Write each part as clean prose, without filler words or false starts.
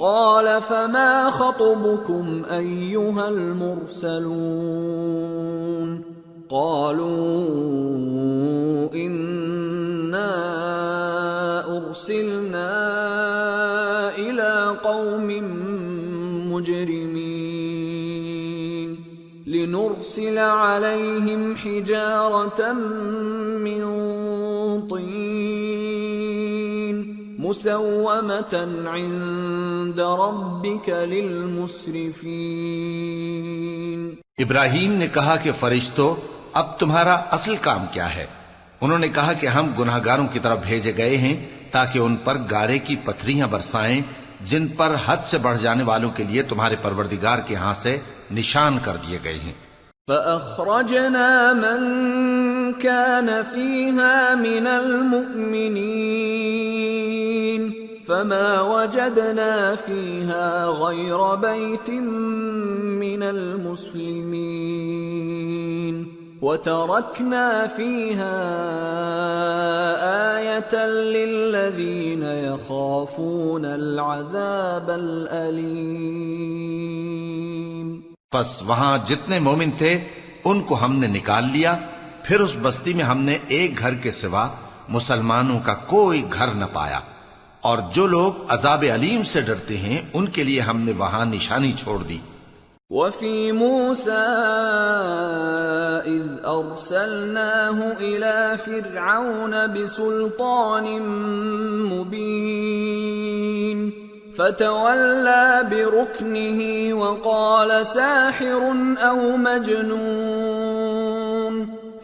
قال فما خطبكم أيها المرسلون قالوا إنا أرسلنا إلى قوم مجرمين لنرسل عليهم حجارة من طين مسومة عند ربك للمسرفين۔ ابراہیم نے کہا کہ فرشتوں، اب تمہارا اصل کام کیا ہے؟ انہوں نے کہا کہ ہم گناہگاروں کی طرف بھیجے گئے ہیں تاکہ ان پر گارے کی پتھریاں برسائیں جن پر حد سے بڑھ جانے والوں کے لیے تمہارے پروردگار کے ہاں سے نشان کر دیے گئے ہیں۔ فأخرجنا من كان فيها من المؤمنين فما وجدنا فيها غير بيت من المسلمين وتركنا فيها آية للذين يخافون العذاب الأليم۔ پس وہاں جتنے مومن تھے ان کو ہم نے نکال لیا، پھر اس بستی میں ہم نے ایک گھر کے سوا مسلمانوں کا کوئی گھر نہ پایا، اور جو لوگ عذاب علیم سے ڈرتے ہیں ان کے لیے ہم نے وہاں نشانی چھوڑ دی۔ وفي موسى إذ أرسلناه إلى فرعون بسلطان مبين فتولى بركنه وقال ساحر أو مجنون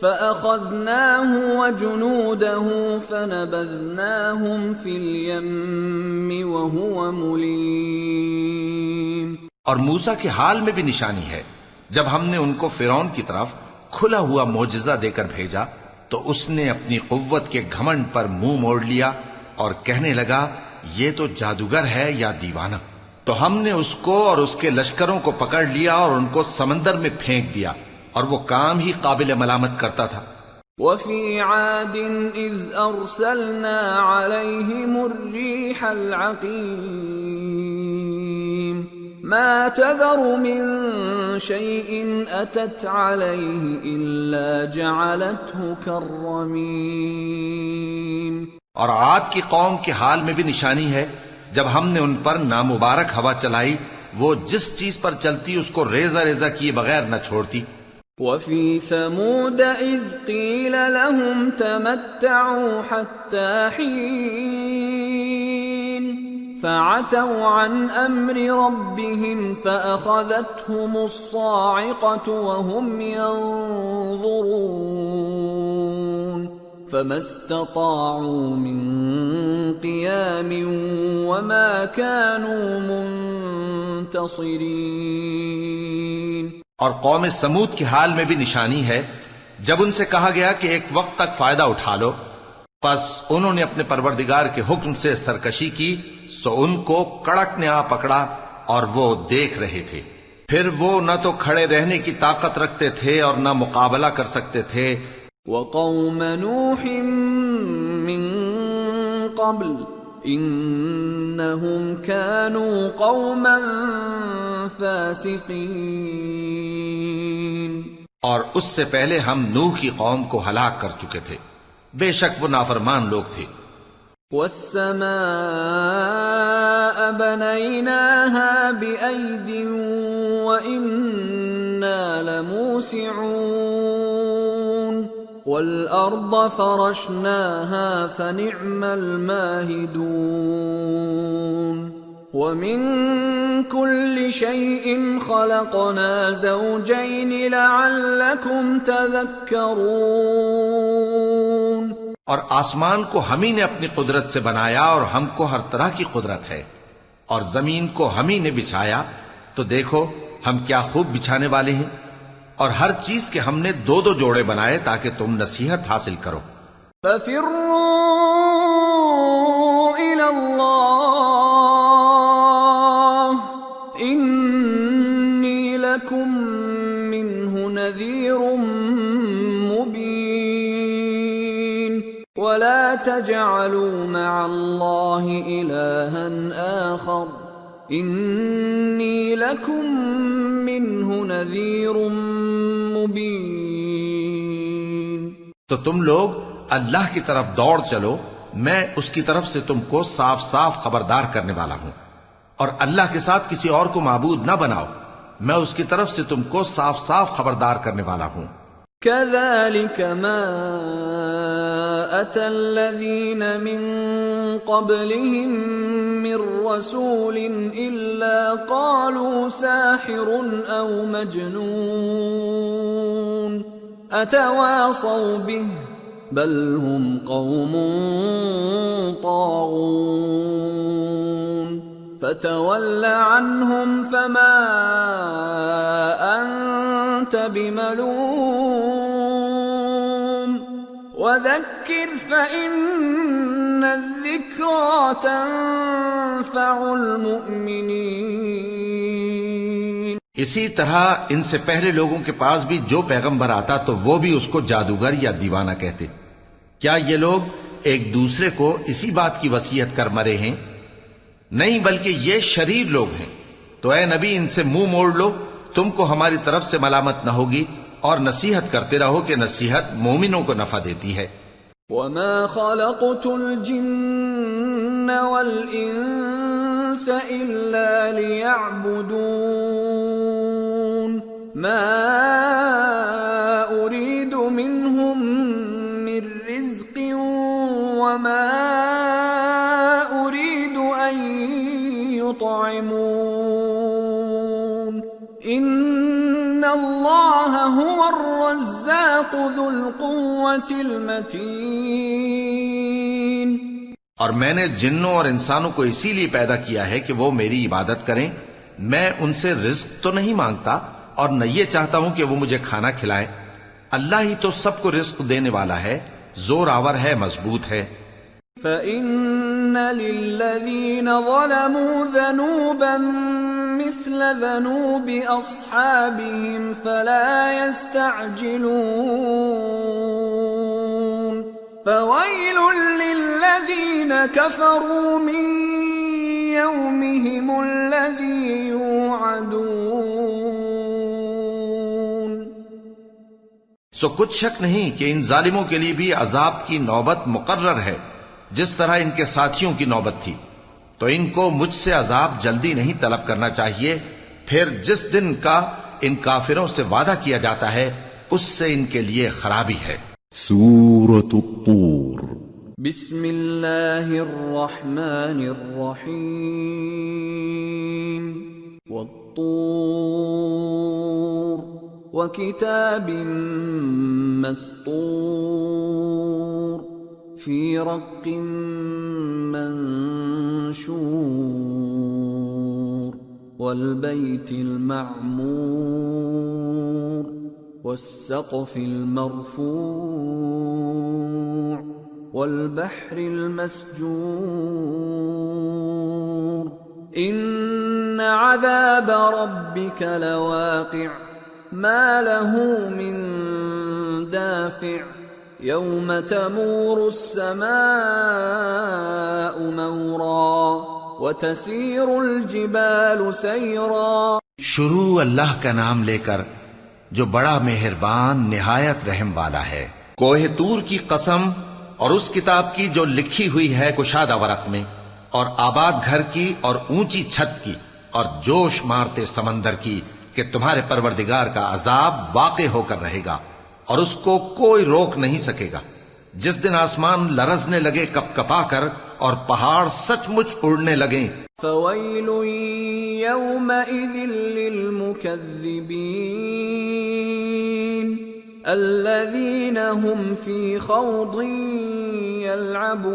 فأخذناه وجنوده فنبذناهم في اليم وهو مليم۔ اور موسیٰ کے حال میں بھی نشانی ہے، جب ہم نے ان کو فرعون کی طرف کھلا ہوا معجزہ دے کر بھیجا تو اس نے اپنی قوت کے گھمنڈ پر منہ موڑ لیا اور کہنے لگا یہ تو جادوگر ہے یا دیوانہ، تو ہم نے اس کو اور اس کے لشکروں کو پکڑ لیا اور ان کو سمندر میں پھینک دیا، اور وہ کام ہی قابل ملامت کرتا تھا۔ وفي عاد إذ أرسلنا عليهم الريح العقيم ما تذر من شيء أتت عليه إلا جعلته كالرميم۔ اور عاد کی قوم کے حال میں بھی نشانی ہے، جب ہم نے ان پر نامبارک ہوا چلائی، وہ جس چیز پر چلتی اس کو ریزہ ریزہ کیے بغیر نہ چھوڑتی۔ وفي ثمود إذ قيل لهم تمتعوا حتى حين فعتوا عن أمر ربهم فأخذتهم الصاعقة وهم ينظرون فما استطاعوا من قيام وما كانوا منتصرين۔ اور قوم سمود کے حال میں بھی نشانی ہے، جب ان سے کہا گیا کہ ایک وقت تک فائدہ اٹھا لو، پس انہوں نے اپنے پروردگار کے حکم سے سرکشی کی، سو ان کو کڑک نے آ پکڑا اور وہ دیکھ رہے تھے، پھر وہ نہ تو کھڑے رہنے کی طاقت رکھتے تھے اور نہ مقابلہ کر سکتے تھے۔ وقوم نوح من قبل انہم كانوا قوما فاسقین۔ اور اس سے پہلے ہم نوح کی قوم کو ہلاک کر چکے تھے، بے شک وہ نافرمان لوگ تھے۔ والسماء بنيناها بأيد وإنا لموسعون والأرض فرشناها فنعم الماهدون ومن كل شيء خلقنا زوجين لعلكم تذكرون۔ اور آسمان کو ہم ہی نے اپنی قدرت سے بنایا اور ہم کو ہر طرح کی قدرت ہے، اور زمین کو ہم ہی نے بچھایا، تو دیکھو ہم کیا خوب بچھانے والے ہیں، اور ہر چیز کے ہم نے دو دو جوڑے بنائے تاکہ تم نصیحت حاصل کرو۔ فَفِرُّوا إِلَى اللَّهِ إِنِّي لَكُمْ مِنْهُ نَذِيرٌ مُبِينٌ وَلَا تَجْعَلُوا مَعَ اللَّهِ إِلَٰهًا آخَرَ انی لکم منہ نذیر مبین. تو تم لوگ اللہ کی طرف دوڑ چلو، میں اس کی طرف سے تم کو صاف صاف خبردار کرنے والا ہوں، اور اللہ کے ساتھ کسی اور کو معبود نہ بناؤ، میں اس کی طرف سے تم کو صاف صاف خبردار کرنے والا ہوں. كذلك ما أتى الذين من قبلهم من رسول إلا قالوا ساحر أو مجنون أتواصوا به بل هم قوم طاغون فتول عنهم فما أنت بملوم وذكر فإن الذكرى تنفع المؤمنين. اسی طرح ان سے پہلے لوگوں کے پاس بھی جو پیغمبر آتا تو وہ بھی اس کو جادوگر یا دیوانہ کہتے. کیا یہ لوگ ایک دوسرے کو اسی بات کی وصیت کر مرے ہیں؟ نہیں، بلکہ یہ شریر لوگ ہیں. تو اے نبی ان سے منہ موڑ لو، تم کو ہماری طرف سے ملامت نہ ہوگی، اور نصیحت کرتے رہو کہ نصیحت مومنوں کو نفع دیتی ہے. وما خلقت الجن والانس الا ليعبدون ما اريد منهم من رزق وما اريد ان يطعمون ان اللہ هو الرزاق ذو القوة المتین. اور میں نے جنوں اور انسانوں کو اسی لیے پیدا کیا ہے کہ وہ میری عبادت کریں. میں ان سے رزق تو نہیں مانگتا اور نہ یہ چاہتا ہوں کہ وہ مجھے کھانا کھلائیں. اللہ ہی تو سب کو رزق دینے والا ہے، زور آور ہے، مضبوط ہے. فَإِنَّ لِلَّذِينَ ظَلَمُوا ذَنُوبًا مثل ذنوب أصحابهم فلا يستعجلون فويل للذين كفروا من يومهم الذي يوعدون. سو کچھ شک نہیں کہ ان ظالموں کے لیے بھی عذاب کی نوبت مقرر ہے، جس طرح ان کے ساتھیوں کی نوبت تھی. تو ان کو مجھ سے عذاب جلدی نہیں طلب کرنا چاہیے، پھر جس دن کا ان کافروں سے وعدہ کیا جاتا ہے اس سے ان کے لیے خرابی ہے. سورۃ الطور. بسم اللہ الرحمن الرحیم. والطور وکتاب مسطور فی رق منشور والبیت المعمور والسقف المرفوع والبحر المسجور ان عذاب ربك لواقع ما له من دافع يوم تمور السماء مورا وتسير الجبال سيرا. شروع اللہ کا نام لے کر جو بڑا مہربان نہایت رحم والا ہے. کوہ طور کی قسم اور اس کتاب کی جو لکھی ہوئی ہے کشادہ ورق میں، اور آباد گھر کی اور اونچی چھت کی، اور جوش مارتے سمندر کی کہ تمہارے پروردگار کا عذاب واقع ہو کر رہے گا اور اس کو کوئی روک نہیں سکے گا. جس دن آسمان لرزنے لگے کپ کپا کر اور پہاڑ سچ مچ اڑنے لگیں. فویل یومئذ للمکذبین الذین هم فی خوض یلعبون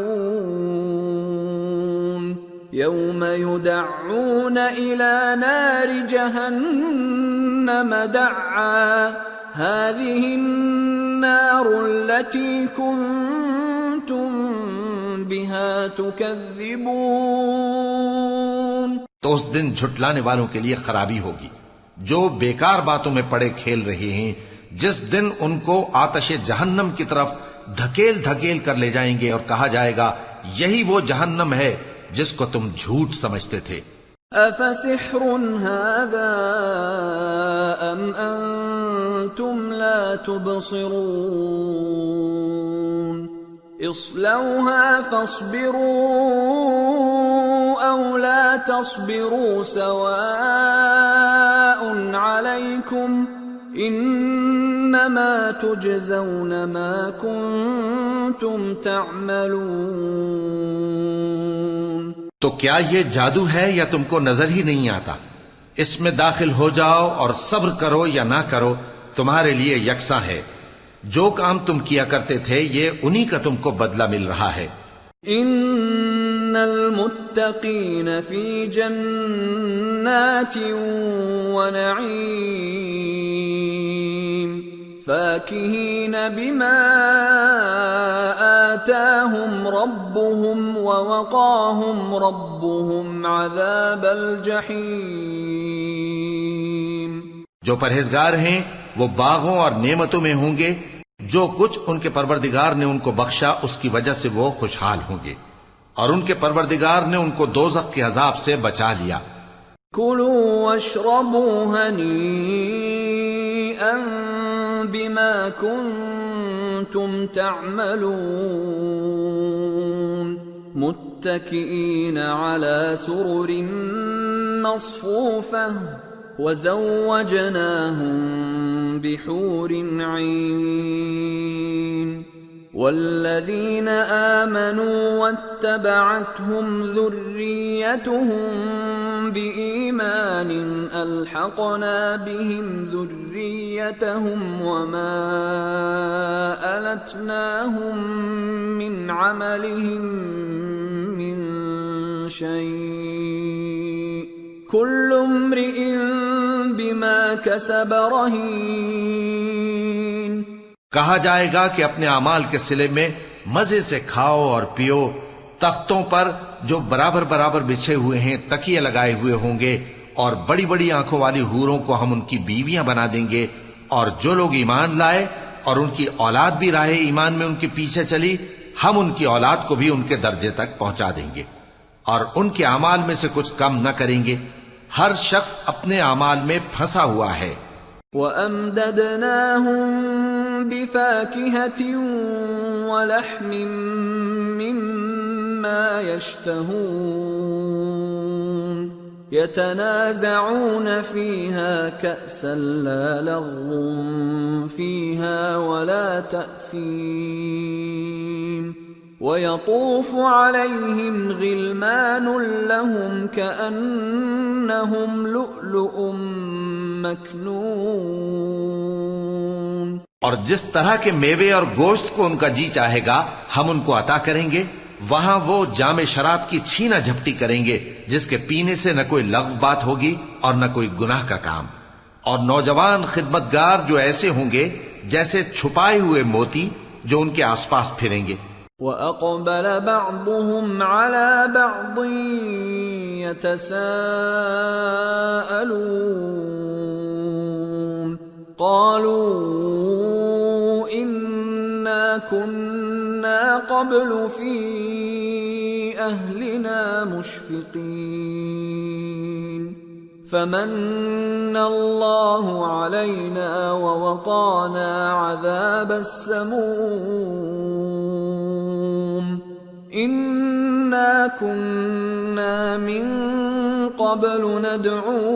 یوم یدعون الى نار جہنم دعا هذه النار التي كنتم بها تكذبون. تو اس دن جھٹلانے والوں کے لیے خرابی ہوگی جو بیکار باتوں میں پڑے کھیل رہے ہیں، جس دن ان کو آتش جہنم کی طرف دھکیل دھکیل کر لے جائیں گے اور کہا جائے گا یہی وہ جہنم ہے جس کو تم جھوٹ سمجھتے تھے. أفسحر هذا أم أنتم لا تبصرون اصلوها فاصبروا أو لا تصبروا سواء عليكم انما تجزون ما کنتم تعملون۔ تو کیا یہ جادو ہے یا تم کو نظر ہی نہیں آتا؟ اس میں داخل ہو جاؤ اور صبر کرو یا نہ کرو تمہارے لیے یکساں ہے، جو کام تم کیا کرتے تھے یہ انہی کا تم کو بدلہ مل رہا ہے۔ ان المتقین فی جنات ونعیم فاکہین بما آتاہم ربهم ووقاہم ربهم عذاب الجحیم۔ جو پرہیزگار ہیں وہ باغوں اور نعمتوں میں ہوں گے، جو کچھ ان کے پروردگار نے ان کو بخشا اس کی وجہ سے وہ خوشحال ہوں گے، اور ان کے پروردگار نے ان کو دوزخ کے عذاب سے بچا لیا۔ کلوا واشربوا ہنیئا بما کنتم تعملون متکئین علی سرر مصفوفہ وزوجناهم بحور عین والذین آمنوا واتبعتهم ذریتهم بإیمان الحقنا بهم ذریتهم وما ألتناهم من عملهم من شیء کل امرئ بما کسب رہین۔ کہا جائے گا کہ اپنے اعمال کے صلے میں مزے سے کھاؤ اور پیو، تختوں پر جو برابر برابر بچھے ہوئے ہیں تکیے لگائے ہوئے ہوں گے، اور بڑی بڑی آنکھوں والی حوروں کو ہم ان کی بیویاں بنا دیں گے، اور جو لوگ ایمان لائے اور ان کی اولاد بھی راہ ایمان میں ان کے پیچھے چلی، ہم ان کی اولاد کو بھی ان کے درجے تک پہنچا دیں گے، اور ان کے اعمال میں سے کچھ کم نہ کریں گے۔ ہر شخص اپنے اعمال میں پھنسا ہوا ہے۔ وَأَمْدَدْنَاهُمْ بِفَاكِهَةٍ وَلَحْمٍ مِّمَّا يَشْتَهُونَ يَتَنَازَعُونَ فِيهَا كَأْسًا لَّا لَغْوٌ فِيهَا وَلَا تَأْثِيمٌ وَيَطُوفُ عَلَيْهِمْ غِلْمَانٌ لَّهُمْ كَأَنَّهُمْ لُؤْلُؤٌ مَّكْنُونٌ۔ اور جس طرح کے میوے اور گوشت کو ان کا جی چاہے گا ہم ان کو عطا کریں گے، وہاں وہ جام شراب کی چھینا جھپٹی کریں گے جس کے پینے سے نہ کوئی لغو بات ہوگی اور نہ کوئی گناہ کا کام، اور نوجوان خدمتگار جو ایسے ہوں گے جیسے چھپائے ہوئے موتی جو ان کے آس پاس پھریں گے۔ وَأَقْبَلَ بَعْضُهُمْ عَلَى بَعْضٍ يَتَسَاءَلُونَ قَالُوا إِنَّا كُنَّا قَبْلُ فِي أَهْلِنَا مُشْفِقِينَ فَمَنَّ اللَّهُ عَلَيْنَا وَوَقَانَا عَذَابَ السَّمُومِ إِنَّا كُنَّا مِن قَبْلُ نَدْعُوهُ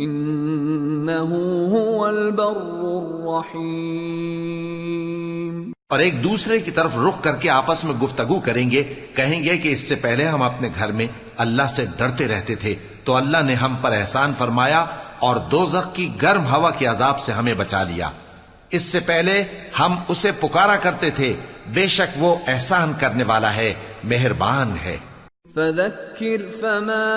إِنَّهُ هُوَ الْبَرُّ الرَّحِيمُ۔ اور ایک دوسرے کی طرف رخ کر کے آپس میں گفتگو کریں گے، کہیں گے کہ اس سے پہلے ہم اپنے گھر میں اللہ سے ڈرتے رہتے تھے تو اللہ نے ہم پر احسان فرمایا اور دوزخ کی گرم ہوا کے عذاب سے ہمیں بچا لیا۔ اس سے پہلے ہم اسے پکارا کرتے تھے، بے شک وہ احسان کرنے والا ہے، مہربان ہے۔ فَذَكِّرْ فَمَا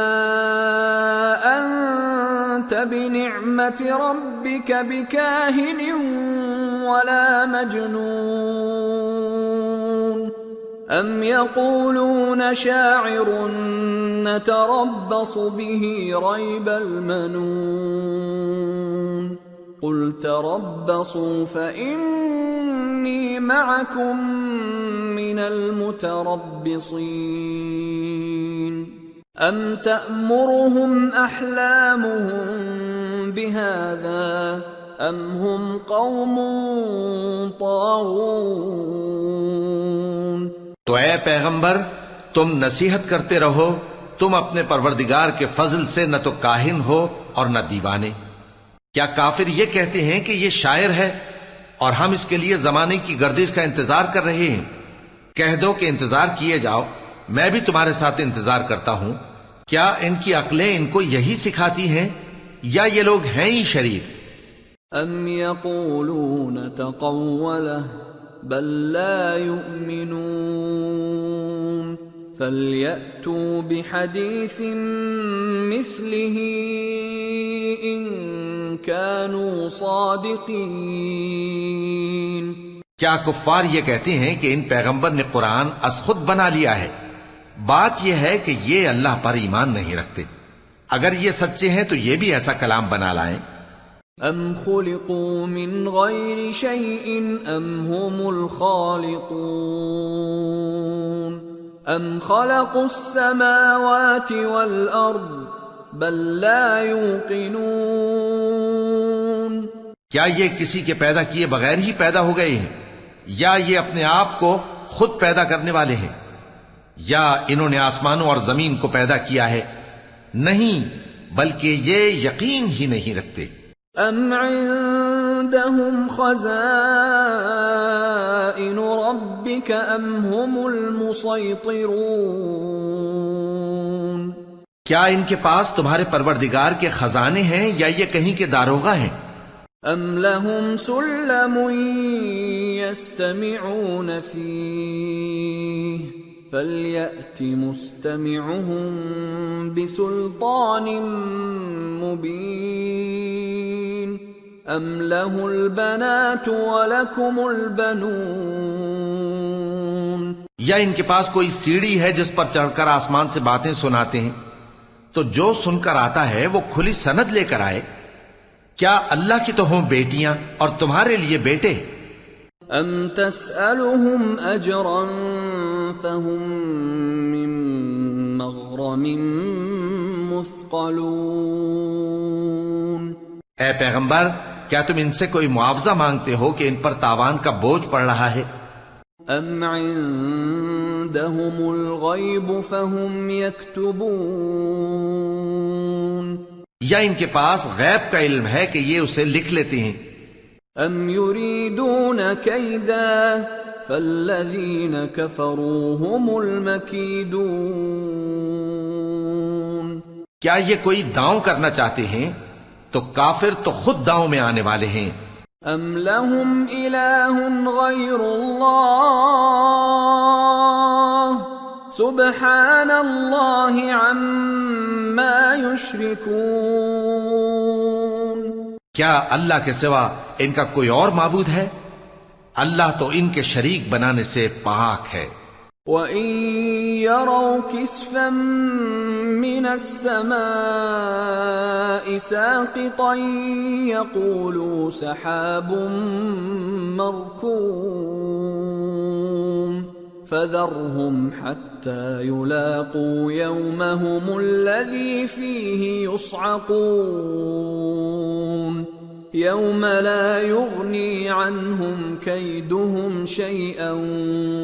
أَنْتَ بِنِعْمَةِ رَبِّكَ بِكَاهِنٍ وَلَا مَجْنُونٍ أَمْ يَقُولُونَ شَاعِرٌ نَتَرَبَّصُ بِهِ رَيْبَ الْمَنُونِ قُلْ تَرَبَّصُوا فَإِنِّي مَعَكُمْ مِنَ الْمُتَرَبِّصِينَ ام تأمرهم احلامهم بهذا ام هم قوم طاغون. تو اے پیغمبر تم نصیحت کرتے رہو، تم اپنے پروردگار کے فضل سے نہ تو کاہن ہو اور نہ دیوانے. کیا کافر یہ کہتے ہیں کہ یہ شاعر ہے اور ہم اس کے لیے زمانے کی گردش کا انتظار کر رہے ہیں؟ کہہ دو کہ انتظار کیے جاؤ، میں بھی تمہارے ساتھ انتظار کرتا ہوں. کیا ان کی عقلیں ان کو یہی سکھاتی ہیں یا یہ لوگ ہیں ہی شریر؟ ام یقولون تقولہ بل لا یؤمنون فَلْيَأْتُوا بِحَدِيثٍ مِثْلِهِ إِن كَانُوا صَادِقِينَ. کیا کفار یہ کہتے ہیں کہ ان پیغمبر نے قرآن از خود بنا لیا ہے؟ بات یہ ہے کہ یہ اللہ پر ایمان نہیں رکھتے. اگر یہ سچے ہیں تو یہ بھی ایسا کلام بنا لائیں. ام خلقوا من غیر شیء ام هم الخالقون ام خلقوا السماوات والارض بل لا يوقنون. کیا یہ کسی کے پیدا کیے بغیر ہی پیدا ہو گئے ہیں یا یہ اپنے آپ کو خود پیدا کرنے والے ہیں یا انہوں نے آسمانوں اور زمین کو پیدا کیا ہے؟ نہیں، بلکہ یہ یقین ہی نہیں رکھتے. ام عندهم خزائن ربك ام هم المسيطرون. کیا ان کے پاس تمہارے پروردگار کے خزانے ہیں یا یہ کہیں کے داروغہ ہیں؟ ام لهم سلم يستمعون فيه فليأت مستمعهم بسلطان مبين ام له البنات ولكم البنون. یا ان کے پاس کوئی سیڑھی ہے جس پر چڑھ کر آسمان سے باتیں سناتے ہیں؟ تو جو سن کر آتا ہے وہ کھلی سند لے کر آئے. کیا اللہ کی تو ہوں بیٹیاں اور تمہارے لیے بیٹے؟ ام تسألهم اجرا فهم من مغرم مثقلون. اے پیغمبر کیا تم ان سے کوئی معاوضہ مانگتے ہو کہ ان پر تاوان کا بوجھ پڑ رہا ہے؟ ام عندهم الغیب فهم یکتبون. یا ان کے پاس غیب کا علم ہے کہ یہ اسے لکھ لیتے ہیں؟ ام یریدون کیدا فالذین کفروا هم المکیدون. کیا یہ کوئی داؤں کرنا چاہتے ہیں؟ تو کافر تو خود داؤں میں آنے والے ہیں. ام لهم الہ غیر اللہ سبحان اللہ عما یشرکون. کیا اللہ کے سوا ان کا کوئی اور معبود ہے؟ اللہ تو ان کے شریک بنانے سے پاک ہے. وَإِن يَرَوْا كِسْفًا مِّنَ السَّمَاءِ سَاقِطًا يَقُولُوا سَحَابٌ مَّرْكُومٌ فَذَرْهُمْ حَتَّى يُلَاقُوا يَوْمَهُمُ الَّذِي فِيهِ يُصْعَقُونَ يَوْمَ لَا يُغْنِي عَنْهُمْ كَيْدُهُمْ شَيْئًا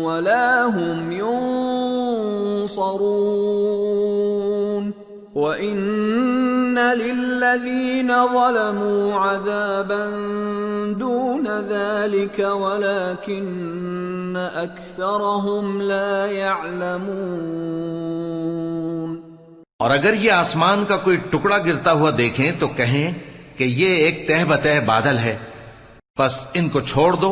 وَلَا هُمْ يُنصَرُونَ وَإِنَّ لِلَّذِينَ ظَلَمُوا عَذَابًا دُونَ ذَلِكَ وَلَكِنَّ أَكْثَرَهُمْ لَا يَعْلَمُونَ. اور اگر یہ آسمان کا کوئی ٹکڑا گرتا ہوا دیکھیں تو کہیں کہ یہ ایک تہ بتہ بادل ہے، پس ان کو چھوڑ دو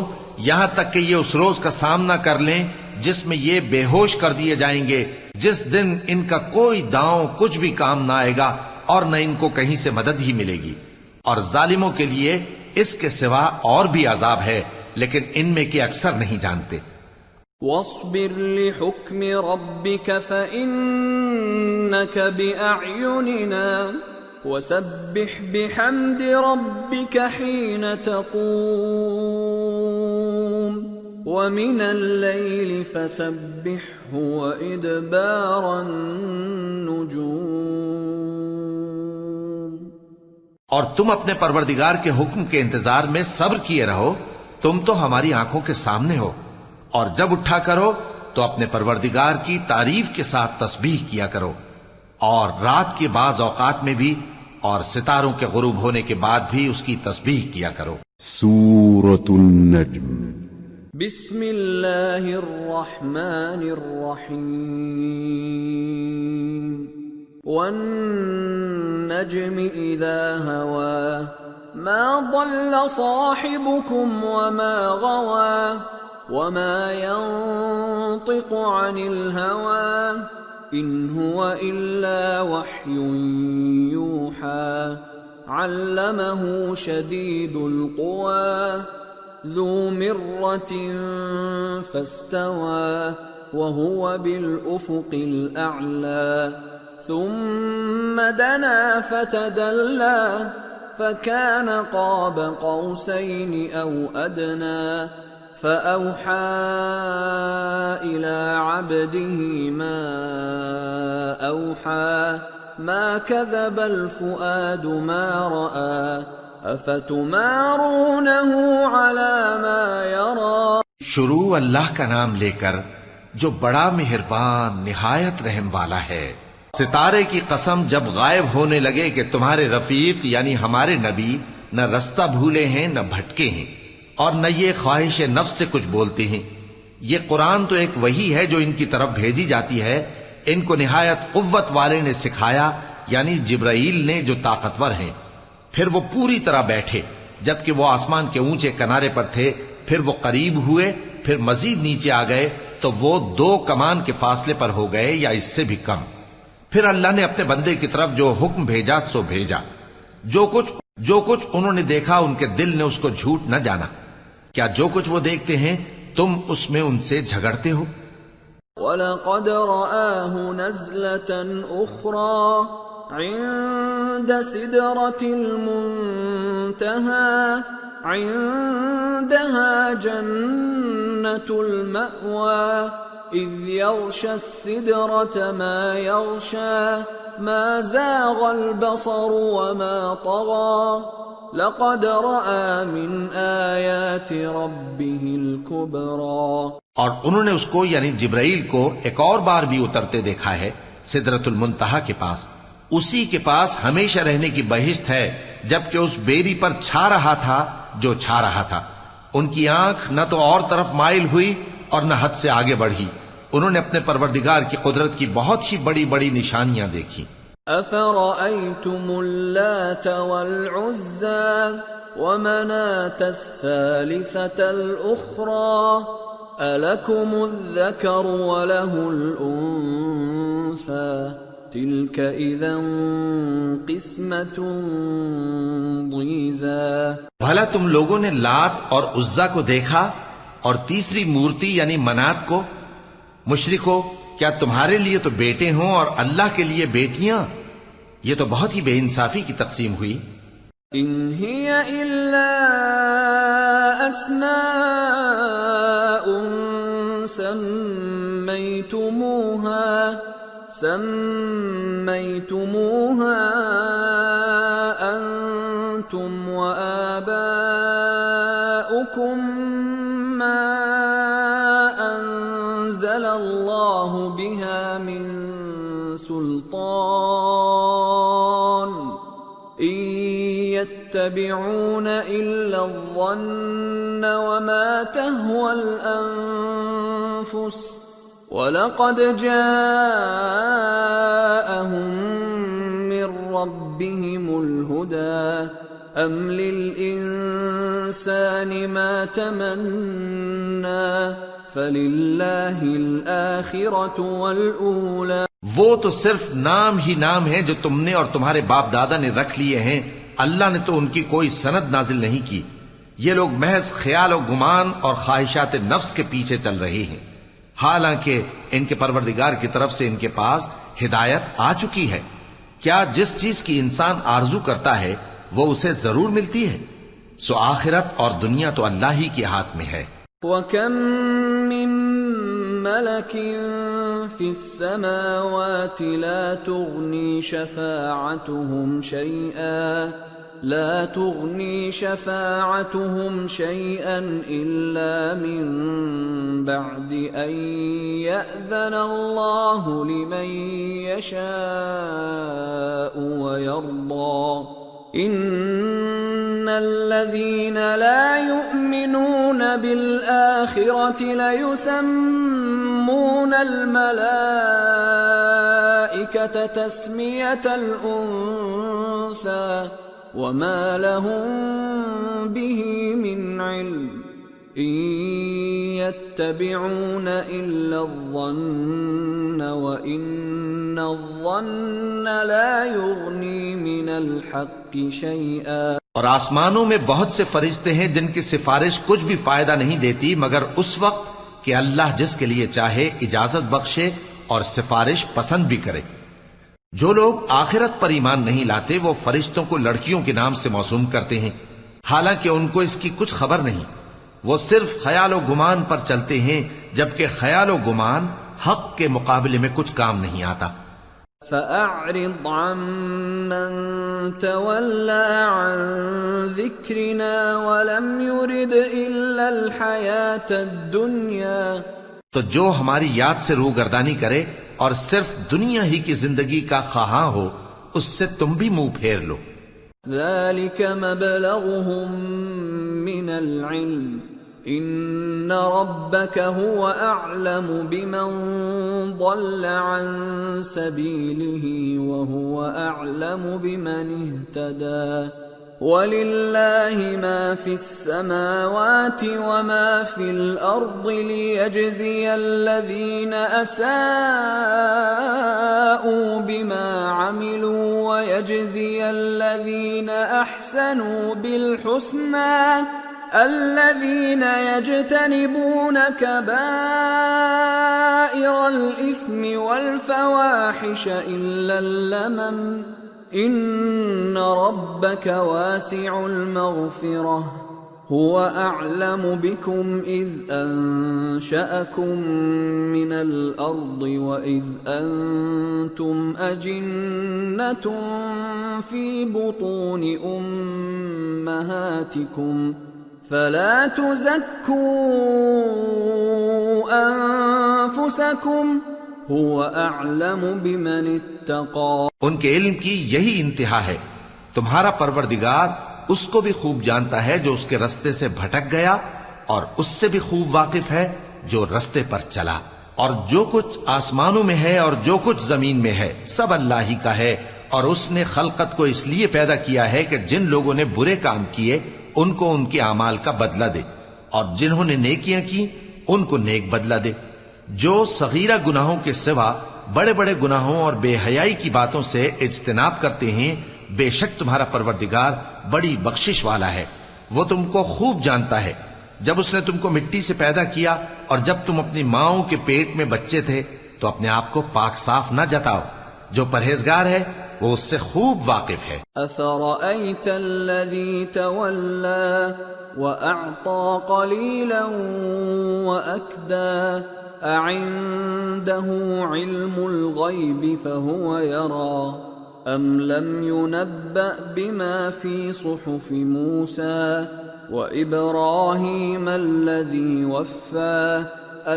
یہاں تک کہ یہ اس روز کا سامنا کر لیں جس میں یہ بے ہوش کر دیے جائیں گے، جس دن ان کا کوئی داؤں کچھ بھی کام نہ آئے گا اور نہ ان کو کہیں سے مدد ہی ملے گی. اور ظالموں کے لیے اس کے سوا اور بھی عذاب ہے، لیکن ان میں کے اکثر نہیں جانتے. وَاصْبِرْ لِحُكْمِ رَبِّكَ فَإِنَّكَ بِأَعْيُنِنَا وَسَبِّحْ بِحَمْدِ رَبِّكَ حِينَ تَقُومُ ومن الليل فسبحه وإدبار النجوم. اور تم اپنے پروردگار کے حکم کے انتظار میں صبر کیے رہو، تم تو ہماری آنکھوں کے سامنے ہو، اور جب اٹھا کرو تو اپنے پروردگار کی تعریف کے ساتھ تسبیح کیا کرو، اور رات کے بعض اوقات میں بھی اور ستاروں کے غروب ہونے کے بعد بھی اس کی تسبیح کیا کرو. سورة النجم. بسم اللہ الرحمن الرحیم. والنجم اذا هوى ما ضل صاحبكم وما غوى وما ينطق عن الهوى ان هو الا وحي يوحى علمه شديد القوى ذو مرة فاستوى وهو بالأفق الأعلى ثم دنا فتدلى فكان قاب قوسين أو أدنى فأوحى إلى عبده ما أوحى ما كذب الفؤاد ما رأى افتمارونه على ما يرى. شروع اللہ کا نام لے کر جو بڑا مہربان نہایت رحم والا ہے. ستارے کی قسم جب غائب ہونے لگے کہ تمہارے رفیق یعنی ہمارے نبی نہ رستہ بھولے ہیں نہ بھٹکے ہیں اور نہ یہ خواہش نفس سے کچھ بولتے ہیں. یہ قرآن تو ایک وحی ہے جو ان کی طرف بھیجی جاتی ہے. ان کو نہایت قوت والے نے سکھایا یعنی جبرائیل نے جو طاقتور ہیں. پھر وہ پوری طرح بیٹھے جبکہ وہ آسمان کے اونچے کنارے پر تھے، پھر وہ قریب ہوئے، پھر مزید نیچے آ گئے تو وہ 2 کمان کے فاصلے پر ہو گئے یا اس سے بھی کم. پھر اللہ نے اپنے بندے کی طرف جو حکم بھیجا سو بھیجا. جو کچھ انہوں نے دیکھا ان کے دل نے اس کو جھوٹ نہ جانا. کیا جو کچھ وہ دیکھتے ہیں تم اس میں ان سے جھگڑتے ہو؟ وَلَقَدْ رَآهُ نَزْلَةً أُخْرَى عند سدرة المنتهى عندها جنة المأوى إذ يغشى السدرة ما يغشى ما زاغ البصر وما طغى لقد رأى من آيات ربه الكبرى. اور انہوں نے اس کو یعنی جبرائیل کو ایک اور بار بھی اترتے دیکھا ہے سدرۃ المنتہا کے پاس. اسی کے پاس ہمیشہ رہنے کی بہشت ہے جبکہ اس بیری پر چھا رہا تھا جو چھا رہا تھا. ان کی آنکھ نہ تو اور طرف مائل ہوئی اور نہ حد سے آگے بڑھی. انہوں نے اپنے پروردگار کی قدرت کی بہت ہی بڑی بڑی نشانیاں دیکھی. أفرأيتم اللات والعزى ومناة الثالثة الأخرى ألكم الذكر وله الأنثى تلك إذا قسمة ضيزى. بھلا تم لوگوں نے لات اور عزا کو دیکھا اور تیسری مورتی یعنی منات کو؟ مشرکو، کیا تمہارے لیے تو بیٹے ہوں اور اللہ کے لیے بیٹیاں؟ یہ تو بہت ہی بے انصافی کی تقسیم ہوئی. ان هي الا اسماء سميتموها انتم وآباؤكم ما انزل الله بها من سلطان ان يتبعون الا الظن وما تهوى الانفس وَلَقَدْ جَاءَهُم مِّن رَّبِّهِمُ الْهُدَىٰ أَمْ لِلْإِنسَانِ مَا تَمَنَّىٰ فَلِلَّهِ الْآخِرَةُ وَالْأُولَىٰ. وہ تو صرف نام ہی نام ہیں جو تم نے اور تمہارے باپ دادا نے رکھ لیے ہیں. اللہ نے تو ان کی کوئی سند نازل نہیں کی. یہ لوگ محض خیال و گمان اور خواہشات نفس کے پیچھے چل رہے ہیں، حالانکہ ان کے پروردگار کی طرف سے ان کے پاس ہدایت آ چکی ہے. کیا جس چیز کی انسان آرزو کرتا ہے وہ اسے ضرور ملتی ہے؟ سو آخرت اور دنیا تو اللہ ہی کے ہاتھ میں ہے. وَكَم مِّن مَّلَكٍ فِي السَّمَاوَاتِ لَا تُغْنِي شَفَاعَتُهُمْ شَيْئًا إِلَّا مِن بَعْدِ أَن يَأْذَنَ اللَّهُ لِمَن يَشَاءُ وَيَرْضَىٰ إِنَّ الَّذِينَ لَا يُؤْمِنُونَ بِالْآخِرَةِ لَيُسَمُّونَ الْمَلَائِكَةَ تَسْمِيَةَ الْأُنثَىٰ وَمَا لَهُم بِهِ مِنْ عِلْمٍ إِن يَتَّبِعُونَ إِلَّا الظَّنَّ وَإِنَّ الظَّنَّ لَا يُغْنِي مِنَ الْحَقِّ شَيْئًا۔ اور آسمانوں میں بہت سے فرشتے ہیں جن کی سفارش کچھ بھی فائدہ نہیں دیتی مگر اس وقت کہ اللہ جس کے لیے چاہے اجازت بخشے اور سفارش پسند بھی کرے۔ جو لوگ آخرت پر ایمان نہیں لاتے وہ فرشتوں کو لڑکیوں کے نام سے موسوم کرتے ہیں، حالانکہ ان کو اس کی کچھ خبر نہیں۔ وہ صرف خیال و گمان پر چلتے ہیں، جبکہ خیال و گمان حق کے مقابلے میں کچھ کام نہیں آتا۔ فَأَعْرِضْ عَمَّن تَوَلَّىٰ عَن ذِكْرِنَا وَلَمْ يُرِدْ إِلَّا الْحَيَاةَ الدُّنْيَا، تو جو ہماری یاد سے روگردانی کرے اور صرف دنیا ہی کی زندگی کا خواہاں ہو اس سے تم بھی منہ پھیر لو۔ ذَلِكَ مَبْلَغُهُم مِّنَ الْعِلْمِ إِنَّ رَبَّكَ هُوَ أَعْلَمُ بِمَن ضَلَّ عَن سَبِيلِهِ وَهُوَ أَعْلَمُ بِمَنِ اهْتَدَىٰ وَلِلَّهِ مَا فِي السَّمَاوَاتِ وَمَا فِي الْأَرْضِ لِيَجْزِيَ الَّذِينَ أَسَاءُوا بِمَا عَمِلُوا وَيَجْزِيَ الَّذِينَ أَحْسَنُوا بِالْحُسْنَىٰ الَّذِينَ يَجْتَنِبُونَ كَبَائِرَ الْإِثْمِ وَالْفَوَاحِشَ إِلَّا اللَّمَمَ إِنَّ رَبَّكَ وَاسِعُ الْمَغْفِرَةِ هُوَ أَعْلَمُ بِكُمْ إِذْ أَنشَأَكُم مِّنَ الْأَرْضِ وَإِذْ أَنتُمْ أَجِنَّةٌ فِي بُطُونِ أُمَّهَاتِكُمْ فَلَا تُزَكُّوا أَنفُسَكُمْ هُوَ أَعْلَمُ بِمَنِ اتَّقَىٰ۔ ان کے علم کی یہی انتہا ہے، تمہارا پروردگار اس کو بھی خوب جانتا ہے جو اس کے رستے سے بھٹک گیا، اور اس سے بھی خوب واقف ہے جو رستے پر چلا۔ اور جو کچھ آسمانوں میں ہے اور جو کچھ زمین میں ہے سب اللہ ہی کا ہے، اور اس نے خلقت کو اس لیے پیدا کیا ہے کہ جن لوگوں نے برے کام کیے ان کو ان کے اعمال کا بدلہ دے، اور جنہوں نے نیکیاں کی ان کو نیک بدلہ دے۔ جو صغیرہ گناہوں کے سوا بڑے بڑے گناہوں اور بے حیائی کی باتوں سے اجتناب کرتے ہیں، بے شک تمہارا پروردگار بڑی بخشش والا ہے، وہ تم کو خوب جانتا ہے۔ جب اس نے تم کو مٹی سے پیدا کیا اور جب تم اپنی ماؤں کے پیٹ میں بچے تھے تو اپنے آپ کو پاک صاف نہ جتاؤ، جو پرہیزگار ہے وہ اس سے خوب واقف ہے۔ أَفَرَأَيْتَ الَّذِي تَوَلَّىٰ وَأَعْطَىٰ قَلِيلًا وَأَكْدَىٰ أَعِندَهُ عِلْمُ الْغَيْبِ فَهُوَ يَرَىٰ أَمْ لَمْ يُنَبَّأْ بِمَا فِي صُحُفِ مُوسَىٰ وَإِبْرَاهِيمَ الَّذِي وَفَّىٰ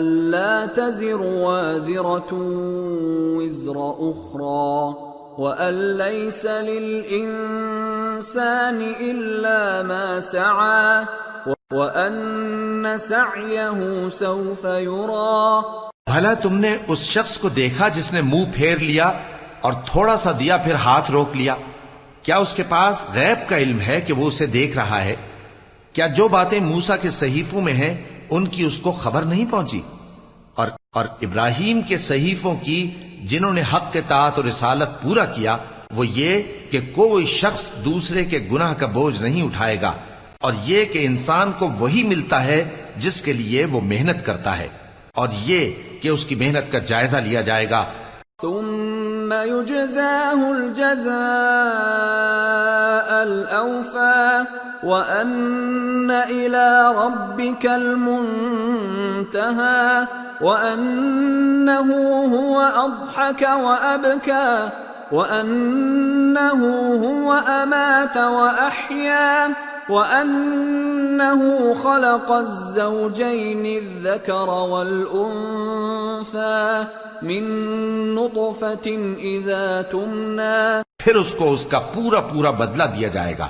أَلَّا تَزِرُ وَازِرَةٌ وِزْرَ أُخْرَىٰ وَأَن لَّيْسَ لِلْإِنسَانِ إِلَّا مَا سَعَىٰ وَأَنَّ سَعْيَهُ سَوْفَ يُرَىٰ۔ بھلا تم نے اس شخص کو دیکھا جس نے منہ پھیر لیا اور تھوڑا سا دیا پھر ہاتھ روک لیا؟ کیا اس کے پاس غیب کا علم ہے کہ وہ اسے دیکھ رہا ہے؟ کیا جو باتیں موسیٰ کے صحیفوں میں ہیں ان کی اس کو خبر نہیں پہنچی؟ اور ابراہیم کے صحیفوں کی جنہوں نے حق اطاعت اور رسالت پورا کیا، وہ یہ کہ کوئی شخص دوسرے کے گناہ کا بوجھ نہیں اٹھائے گا، اور یہ کہ انسان کو وہی ملتا ہے جس کے لیے وہ محنت کرتا ہے، اور یہ کہ اس کی محنت کا جائزہ لیا جائے گا۔ ثم يجزاه الجزاء الأوفى وأن إلى ربك المنتهى وأنه هو أضحك وأبكى وأنه هو أمات وأحيا وأنه خلق الزوجين الذكر والأنثى من نطفة إذا تمنى. پھر اس کو اس کا پورا پورا بدلہ دیا جائے گا،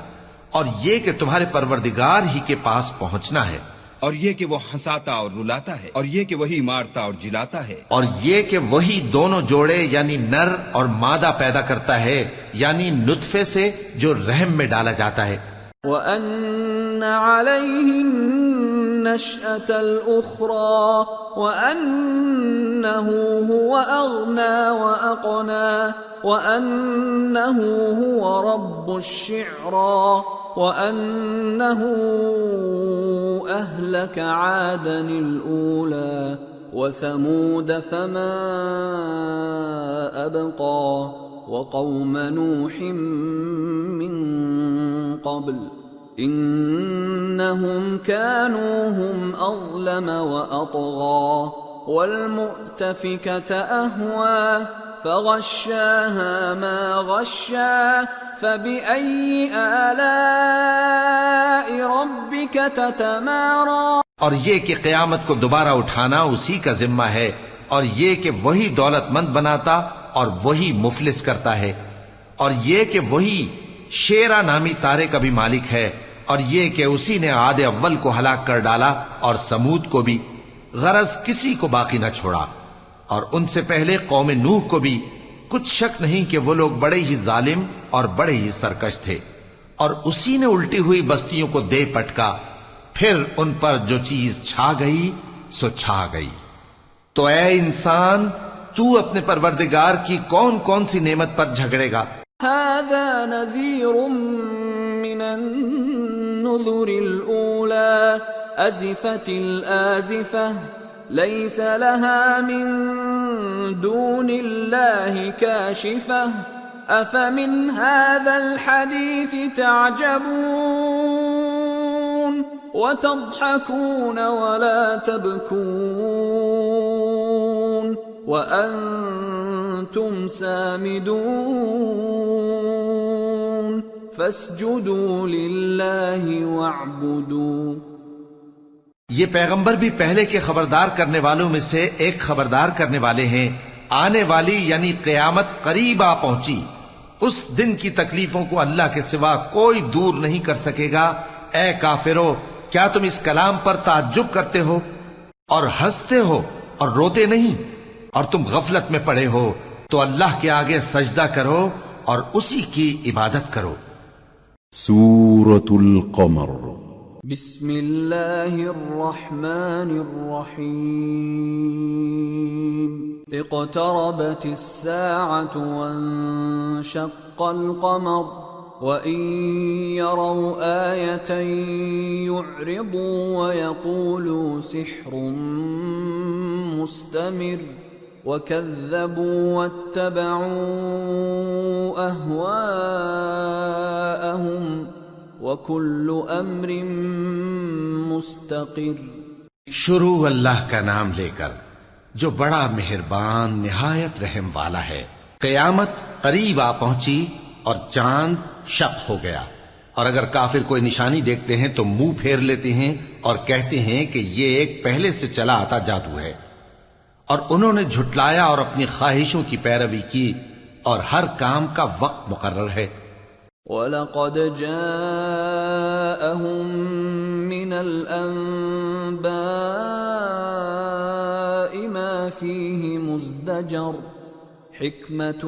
اور یہ کہ تمہارے پروردگار ہی کے پاس پہنچنا ہے، اور یہ کہ وہ ہنساتا اور رلاتا ہے، اور یہ کہ وہی مارتا اور جلاتا ہے، اور یہ کہ وہی دونوں جوڑے یعنی نر اور مادہ پیدا کرتا ہے، یعنی نطفے سے جو رحم میں ڈالا جاتا ہے. وَأَنَّ عَلَيْهِ النَّشْأَةَ الْأُخْرَى وَأَنَّهُ هُوَ أَغْنَى وَأَقْنَى وَأَنَّهُ هُوَ رَبُّ الشِّعْرَى وَأَنَّهُ أَهْلَكَ عَادًا الْأُولَى وَثَمُودَ فَمَا أَبْقَى وَقَوْمَ نُوحٍ مِّن قَبْلُ إِنَّهُمْ كَانُوا هُمْ أَظْلَمَ وَأَطْغَى وَالْمُؤْتَفِكَةَ أَهْوَى فَغَشَّاهَا مَا غَشَّى فَبِأَيِّ آلَاءِ رَبِّكَ تَتَمَارَى. اور یہ کہ قیامت کو دوبارہ اٹھانا اسی کا ذمہ ہے، اور یہ کہ وہی دولت مند بناتا اور وہی مفلس کرتا ہے، اور یہ کہ وہی شیرا نامی تارے کا بھی مالک ہے، اور یہ کہ اسی نے عاد اول کو ہلاک کر ڈالا اور سمود کو بھی، غرض کسی کو باقی نہ چھوڑا، اور ان سے پہلے قوم نوح کو بھی. کچھ شک نہیں کہ وہ لوگ بڑے ہی ظالم اور بڑے ہی سرکش تھے، اور اسی نے الٹی ہوئی بستیوں کو دے پٹکا، پھر ان پر جو چیز چھا گئی سو چھا گئی. تو اے انسان، تو اپنے پروردگار کی کون کون سی نعمت پر جھگڑے گا؟ هذا نذير من النذر الأولى أزفت الآزفة ليس لها من دون الله كاشفة أفمن هذا الحديث تعجبون وتضحكون ولا تبكون وأنتم سامدون فاسجدوا لله واعبدوا. یہ پیغمبر بھی پہلے کے خبردار کرنے والوں میں سے ایک خبردار کرنے والے ہیں. آنے والی یعنی قیامت قریب آ پہنچی، اس دن کی تکلیفوں کو اللہ کے سوا کوئی دور نہیں کر سکے گا. اے کافرو، کیا تم اس کلام پر تعجب کرتے ہو اور ہنستے ہو اور روتے نہیں؟ اور تم غفلت میں پڑے ہو تو اللہ کے آگے سجدہ کرو اور اسی کی عبادت کرو. سورة القمر. بسم اللہ الرحمن الرحیم. اقتربت الساعة وانشق القمر وَإِن يَرَوْا آيَةً يُعْرِضُوا وَيَقُولُوا سِحْرٌ مُسْتَمِرٌّ وَكَذَّبُوا وَاتَّبَعُوا أَهْوَاءَهُمْ وَكُلُّ أَمْرٍ مُسْتَقِرٌّ. شروع اللہ کا نام لے کر جو بڑا مہربان نہایت رحم والا ہے. قیامت قریب آ پہنچی اور چاند شق ہو گیا، اور اگر کافر کوئی نشانی دیکھتے ہیں تو منہ پھیر لیتے ہیں اور کہتے ہیں کہ یہ ایک پہلے سے چلا آتا جادو ہے، اور انہوں نے جھٹلایا اور اپنی خواہشوں کی پیروی کی، اور ہر کام کا وقت مقرر ہے. وَلَقَدْ جَاءَهُم مِّنَ الْأَنبَاءِ مَا فِيهِ مُزْدَجَرٌ حِكْمَةٌ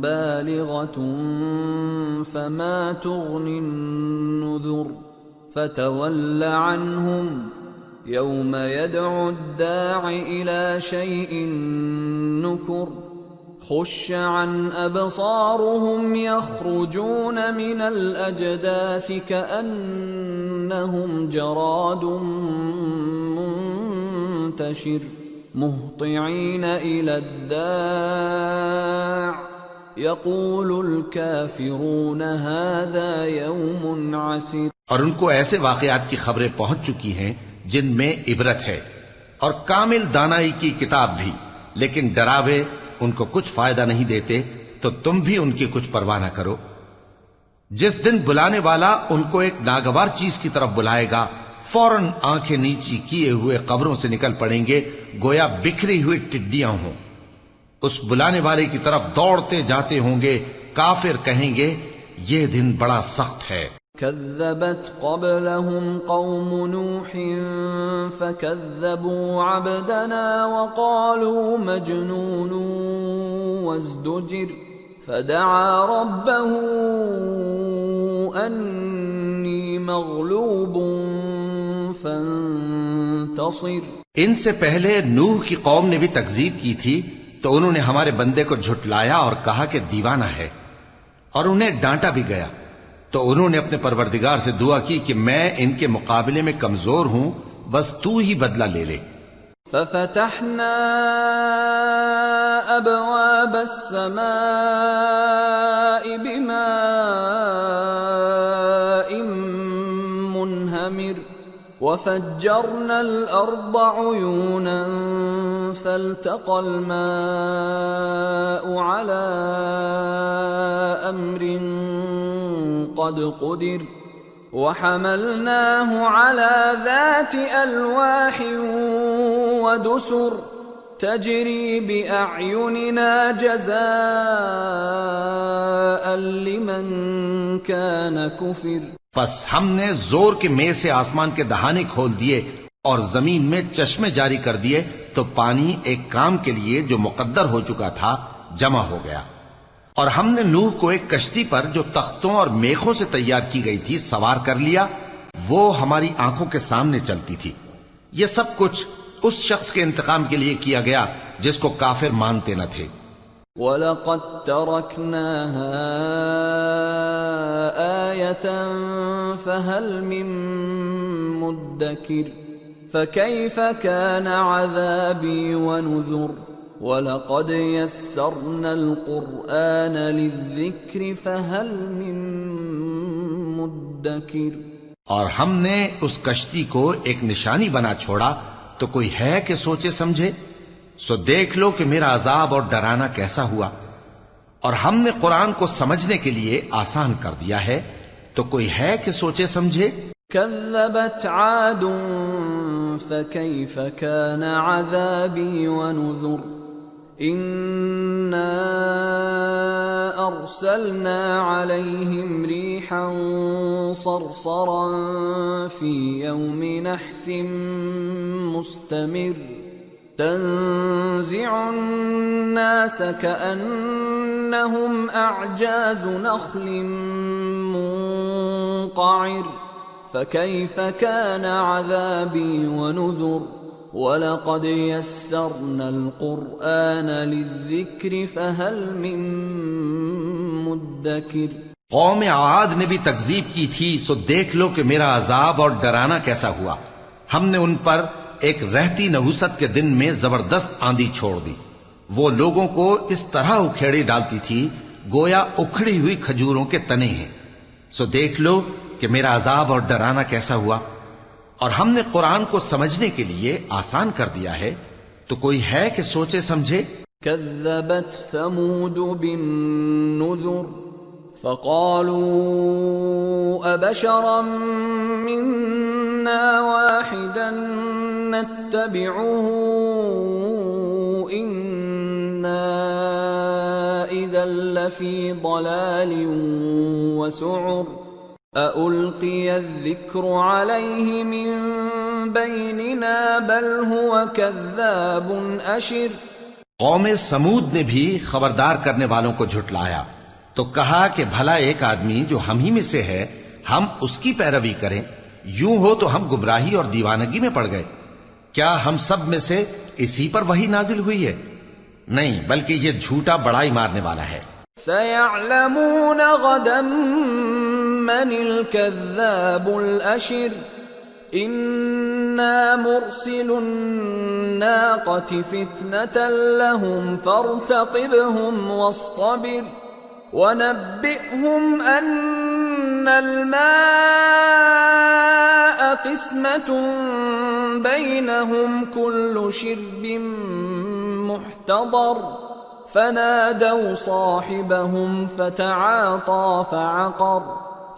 بَالِغَةٌ فَمَا تُغْنِ النُّذُرُ فَتَوَلَّ عَنْهُمْ يَوْمَ يَدْعُ الدَّاعِ إِلَى شَيْءٍ نُكُرٍ خُشَّ عَنْ أَبْصَارُهُمْ يَخْرُجُونَ مِنَ الْأَجْدَاثِ كَأَنَّهُمْ جَرَادٌ مُنْتَشِرٌ مُهْطِعِينَ إِلَى الدَّاعِ يقول الكافرون هذا يوم عسير. اور ان کو ایسے واقعات کی خبریں پہنچ چکی ہیں جن میں عبرت ہے، اور کامل دانائی کی کتاب بھی، لیکن ڈراوے ان کو کچھ فائدہ نہیں دیتے، تو تم بھی ان کی کچھ پرواہ نہ کرو. جس دن بلانے والا ان کو ایک ناگوار چیز کی طرف بلائے گا، فوراً آنکھیں نیچی کیے ہوئے قبروں سے نکل پڑیں گے گویا بکھری ہوئی ٹڈیاں ہوں. اس بلانے والے کی طرف دوڑتے جاتے ہوں گے. کافر کہیں گے یہ دن بڑا سخت ہے. كذبت قبلهم قوم نوح فكذبوا عبدنا وقالوا مجنون وازدجر فدعا ربه أني مغلوب فانتصر. ان سے پہلے نوح کی قوم نے بھی تکذیب کی تھی تو انہوں نے ہمارے بندے کو جھٹلایا اور کہا کہ دیوانہ ہے، اور انہیں ڈانٹا بھی گیا. تو انہوں نے اپنے پروردگار سے دعا کی کہ میں ان کے مقابلے میں کمزور ہوں، بس تو ہی بدلہ لے لے. ففتحنا ابواب السماء بماء منهمر وفجرنا الارض عيونا فالتقى الماء على امر قد قدر وحملناه على ذات ألواح ودسر تجري بأعيننا جزاء لمن كان كفر. پس ہم نے زور کے مے سے آسمان کے دہانے کھول دیے اور زمین میں چشمے جاری کر دیے، تو پانی ایک کام کے لیے جو مقدر ہو چکا تھا جمع ہو گیا. اور ہم نے نوح کو ایک کشتی پر جو تختوں اور میخوں سے تیار کی گئی تھی سوار کر لیا، وہ ہماری آنکھوں کے سامنے چلتی تھی. یہ سب کچھ اس شخص کے انتقام کے لیے کیا گیا جس کو کافر مانتے نہ تھے. وَلَقَدْ تَرَكْنَاهَا آيَةً فَهَلْ مِن مُدَّكِرٍ فَكَيْفَ كَانَ عَذَابِي وَنُذُرِ. وَلَقَدْ يَسَّرْنَا الْقُرْآنَ لِلذِّكْرِ فَهَلْ مِن مُدَّكِرٍ. اور ہم نے اس کشتی کو ایک نشانی بنا چھوڑا، تو کوئی ہے کہ سوچے سمجھے؟ سو دیکھ لو کہ میرا عذاب اور ڈرانا کیسا ہوا. اور ہم نے قرآن کو سمجھنے کے لیے آسان کر دیا ہے، تو کوئی ہے کہ سوچے سمجھے؟ كذبت عاد فكيف كان عذابي ونذر. إنا أرسلنا عليهم ريحا صرصرا في يوم نحس مستمر تنزع الناس كأنهم أعجاز نخل منقعر فكيف كان عذابي ونذر. وَلَقَدْ يَسَّرْنَا الْقُرْآنَ لِلذِّكْرِ فَهَلْ مِن مُدَّكِرٍ. قوم عاد نے بھی تکذیب کی تھی، سو دیکھ لو کہ میرا عذاب اور ڈرانا کیسا ہوا. ہم نے ان پر ایک رہتی نحوست کے دن میں زبردست آندھی چھوڑ دی. وہ لوگوں کو اس طرح اکھیڑی ڈالتی تھی گویا اکھڑی ہوئی کھجوروں کے تنے ہیں. سو دیکھ لو کہ میرا عذاب اور ڈرانا کیسا ہوا. اور ہم نے قرآن کو سمجھنے کے لیے آسان کر دیا ہے، تو کوئی ہے کہ سوچے سمجھے؟ كذبت ثمود بالنذر فقالوا أبشرا منا واحدا نتبعه إنا إذا لفي ضلال وسعر. أَأُلْقِيَ الذِّكْرُ عَلَيْهِ مِن بَيْنِنَا بَلْ هُوَ كَذَّابٌ أَشِرٌ. قوم سمود نے بھی خبردار کرنے والوں کو جھٹلایا، تو کہا کہ بھلا ایک آدمی جو ہم ہی میں سے ہے ہم اس کی پیروی کریں؟ یوں ہو تو ہم گمراہی اور دیوانگی میں پڑ گئے. کیا ہم سب میں سے اسی پر وحی نازل ہوئی ہے؟ نہیں، بلکہ یہ جھوٹا بڑائی مارنے والا ہے. سَيَعْلَمُونَ غَدًا من الكذاب الأشر. إنا مرسل الناقة فتنة لهم فارتقبهم واصطبر وَنَبِّئْهُمْ أَنَّ الْمَاءَ قِسْمَةٌ بَيْنَهُمْ كُلُّ شِرْبٍ مُحْتَضَرٌ فَنَادَوْا صَاحِبَهُمْ فَتَعَاطَى فَعَقَرَ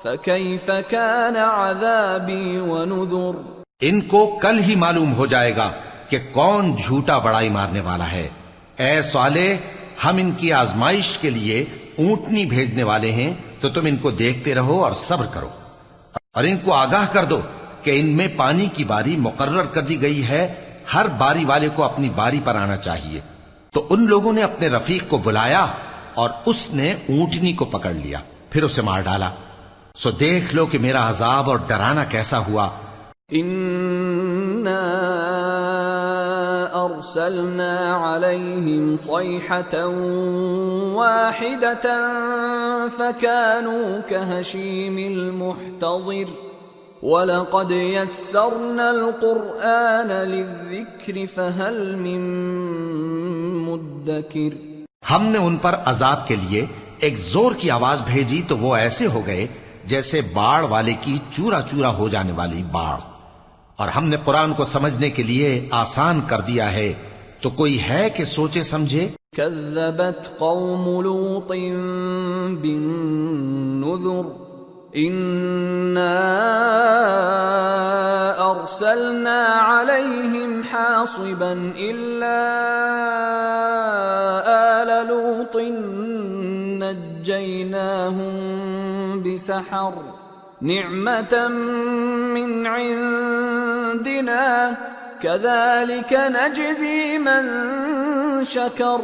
فَكَيْفَ كَانَ عَذَابِي وَنُذُرِ۔ ان کو کل ہی معلوم ہو جائے گا کہ کون جھوٹا بڑائی مارنے والا ہے۔ اے صالح، ہم ان کی آزمائش کے لیے اونٹنی بھیجنے والے ہیں، تو تم ان کو دیکھتے رہو اور صبر کرو، اور ان کو آگاہ کر دو کہ ان میں پانی کی باری مقرر کر دی گئی ہے، ہر باری والے کو اپنی باری پر آنا چاہیے۔ تو ان لوگوں نے اپنے رفیق کو بلایا اور اس نے اونٹنی کو پکڑ لیا، پھر اسے مار ڈالا۔ سو دیکھ لو کہ میرا عذاب اور ڈرانا کیسا ہوا۔ اِنَّا أَرْسَلْنَا عَلَيْهِمْ صَيْحَةً وَاحِدَةً فَكَانُوا كَهَشِيمِ الْمُحْتَظِرِ وَلَقَدْ يَسَّرْنَا الْقُرْآنَ لِلذِّكْرِ فَهَلْ مِن مُدَّكِرٍ۔ ہم نے ان پر عذاب کے لیے ایک زور کی آواز بھیجی تو وہ ایسے ہو گئے جیسے باڑ والے کی چورا چورا ہو جانے والی باڑ، اور ہم نے قرآن کو سمجھنے کے لیے آسان کر دیا ہے، تو کوئی ہے کہ سوچے سمجھے؟ كذبت قوم لوط بالنذر إنا أرسلنا عليهم حاصبا إلا آل لوط نجيناهم بسحر نعمة من عندنا كذلك نجزي من شكر۔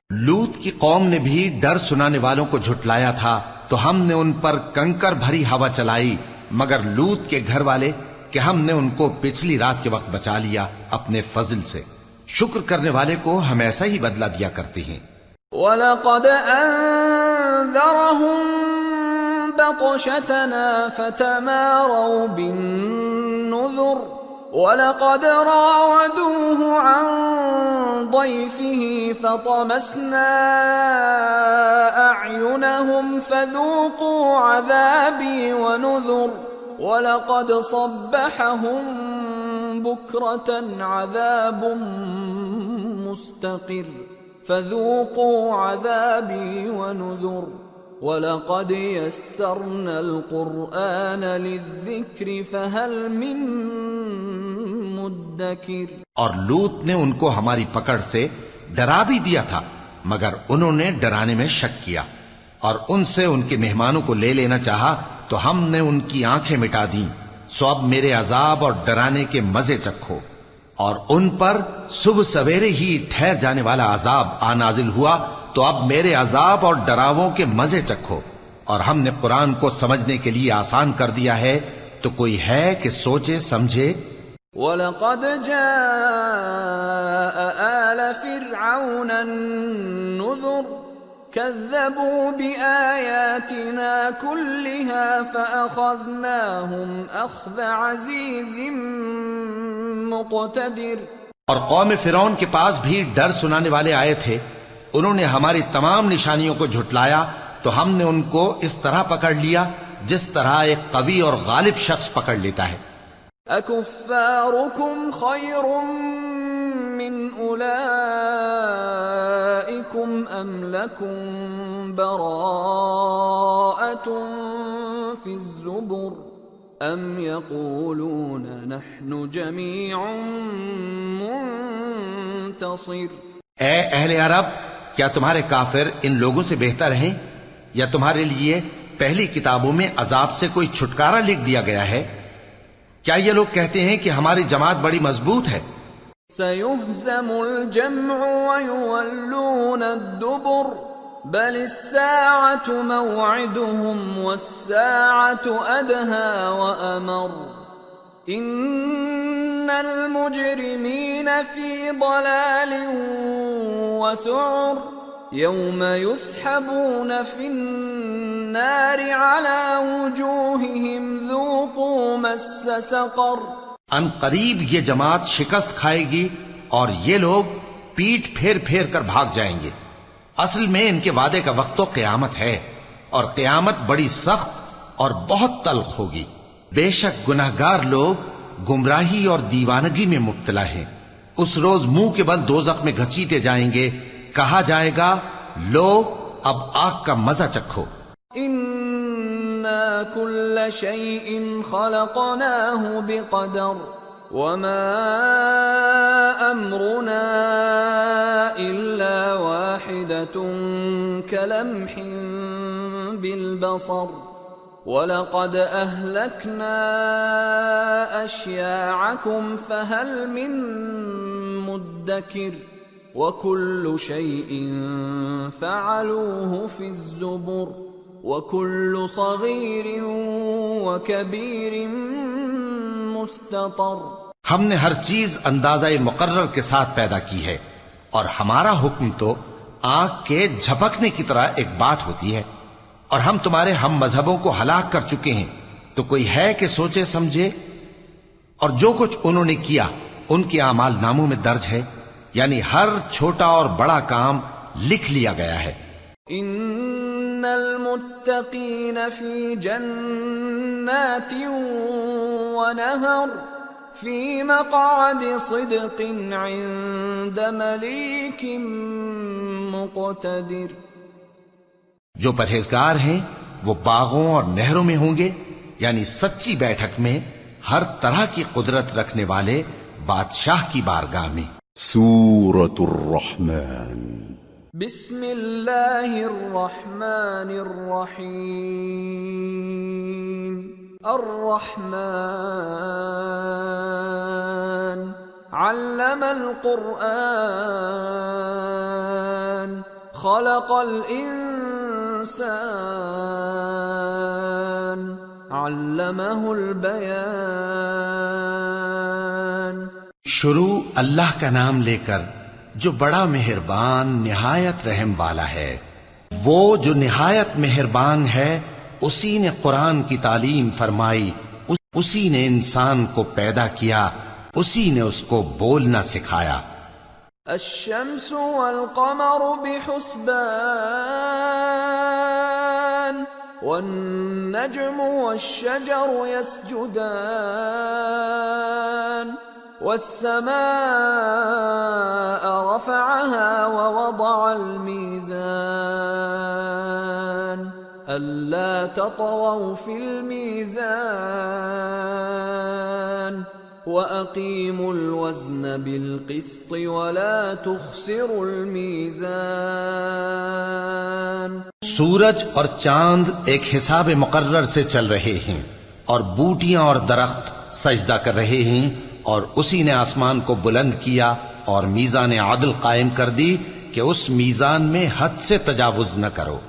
لوط کی قوم نے بھی ڈر سنانے والوں کو جھٹلایا تھا، تو ہم نے ان پر کنکر بھری ہوا چلائی، مگر لوط کے گھر والے کہ ہم نے ان کو پچھلی رات کے وقت بچا لیا اپنے فضل سے۔ شکر کرنے والے کو ہم ایسا ہی بدلہ دیا کرتے ہیں۔ وَلَقَدْ أَنذَرَهُم بَطْشَتَنَا فَتَمَارَوْا بِالنُّذُرِ وَلَقَدْ رَاوَدُوهُ عَن ضَيْفِهِ فَطَمَسْنَا أَعْيُنَهُمْ فَذُوقُوا عَذَابِي وَنُذُرِ وَلَقَدْ صَبَّحَهُم بُكْرَةً عَذَابٌ مُسْتَقِرٌ فَذُوقُوا عَذَابِي وَنُذُرِ وَلَقَدْ يَسَّرْنَا الْقُرْآنَ لِلذِّكْرِ فَهَلْ مِن مُدَّكِرٍ۔ اور لوط نے ان کو ہماری پکڑ سے ڈرا بھی دیا تھا، مگر انہوں نے ڈرانے میں شک کیا، اور ان سے ان کے مہمانوں کو لے لینا چاہا تو ہم نے ان کی آنکھیں مٹا دیں۔ سو اب میرے عذاب اور ڈرانے کے مزے چکھو۔ اور ان پر صبح سویرے ہی ٹھہر جانے والا عذاب آ نازل ہوا، تو اب میرے عذاب اور ڈراووں کے مزے چکھو۔ اور ہم نے قرآن کو سمجھنے کے لیے آسان کر دیا ہے، تو کوئی ہے کہ سوچے سمجھے؟ وَلَقَدْ جَاءَ آلَ فِرْعَوْنَ النُّذُرُ كَذَّبُوا بِآيَاتِنَا كُلِّهَا فَأَخَذْنَاهُمْ أَخْذَ عَزِيزٍ مُقْتَدِرٍ۔ اور قوم فرعون کے پاس بھی ڈر سنانے والے آئے تھے، انہوں نے ہماری تمام نشانیوں کو جھٹلایا، تو ہم نے ان کو اس طرح پکڑ لیا جس طرح ایک قوی اور غالب شخص پکڑ لیتا ہے۔ أَكُفَّارُكُمْ خَيْرٌ مِّنْ أُولَئِكُمْ أَمْ لَكُمْ بَرَاءَةٌ فِي الزُّبُرِ أَمْ يَقُولُونَ نَحْنُ جَمِيعٌ مُنْتَصِرٌ۔ اے اہل عرب، کیا تمہارے کافر ان لوگوں سے بہتر ہیں، یا تمہارے لیے پہلی کتابوں میں عذاب سے کوئی چھٹکارا لکھ دیا گیا ہے؟ کیا یہ لوگ کہتے ہیں کہ ہماری جماعت بڑی مضبوط ہے؟ سَيُهْزَمُ الْجَمْعُ وَيُوَلُّونَ الدُّبُرَ بَلِ السَّاعَةُ مَوْعِدُهُمْ وَالسَّاعَةُ أَدْهَى وَأَمَرُّ إِنَّ الْمُجْرِمِينَ فِي ضَلَالٍ وَسُعُرٍ يَوْمَ يُسْحَبُونَ فِي النَّارِ عَلَى وُجُوهِهِمْ ذُوقُوا مَسَّ سَقَرَ۔ ان قریب یہ جماعت شکست کھائے گی اور یہ لوگ پیٹ پھیر پھیر کر بھاگ جائیں گے۔ اصل میں ان کے وعدے کا وقت تو قیامت ہے، اور قیامت بڑی سخت اور بہت تلخ ہوگی. بے شک گناہگار لوگ گمراہی اور دیوانگی میں مبتلا ہیں. اس روز منہ کے بل دوزخ میں گھسیٹے جائیں گے. کہا جائے گا لو اب آگ کا مزہ چکھو. اِنَّا كُلَّ شَيْءٍ خَلَقْنَاهُ بِقَدَرٍ وَمَا أَمْرُنَا إِلَّا وَاحِدَةٌ كَلَمْحٍ بِالْبَصَرِ وَلَقَدْ أَهْلَكْنَا أَشْيَاعَكُمْ فَهَلْ مِن مُدَّكِرٍ وَكُلُّ شَيْءٍ فَعَلُوهُ فِي الزُّبُرِ وَكُلُّ صَغِيرٍ وَكَبِيرٍ مُسْتَطَرٍ. ہم نے ہر چیز اندازہ مقرر کے ساتھ پیدا کی ہے، اور ہمارا حکم تو آنکھ کے جھپکنے کی طرح ایک بات ہوتی ہے. اور ہم تمہارے ہم مذہبوں کو ہلاک کر چکے ہیں، تو کوئی ہے کہ سوچے سمجھے؟ اور جو کچھ انہوں نے کیا ان کے اعمال ناموں میں درج ہے، یعنی ہر چھوٹا اور بڑا کام لکھ لیا گیا ہے. ان المتقین فی جنات ونہر فی مقعد صدق عند ملیک مقتدر. جو پرہیزگار ہیں وہ باغوں اور نہروں میں ہوں گے، یعنی سچی بیٹھک میں ہر طرح کی قدرت رکھنے والے بادشاہ کی بارگاہ میں. سورة الرحمن. بسم اللہ الرحمن الرحیم. الرحمن علم القرآن خلق الانسان علمہ البیان. شروع اللہ کا نام لے کر جو بڑا مہربان نہایت رحم والا ہے. وہ جو نہایت مہربان ہے اسی نے قرآن کی تعلیم فرمائی، اسی نے انسان کو پیدا کیا، اسی نے اس کو بولنا سکھایا. الشمس والقمر بحسبان والنجم والشجر يسجدان والسماء رفعها ووضع الميزان ألا تطغوا في الميزان وَأَقِيمُوا الْوَزْنَ بِالْقِسْطِ وَلَا تُخْسِرُوا الْمِيزَانَ. سورج اور چاند ایک حساب مقرر سے چل رہے ہیں، اور بوٹیاں اور درخت سجدہ کر رہے ہیں، اور اسی نے آسمان کو بلند کیا اور میزان عدل قائم کر دی کہ اس میزان میں حد سے تجاوز نہ کرو،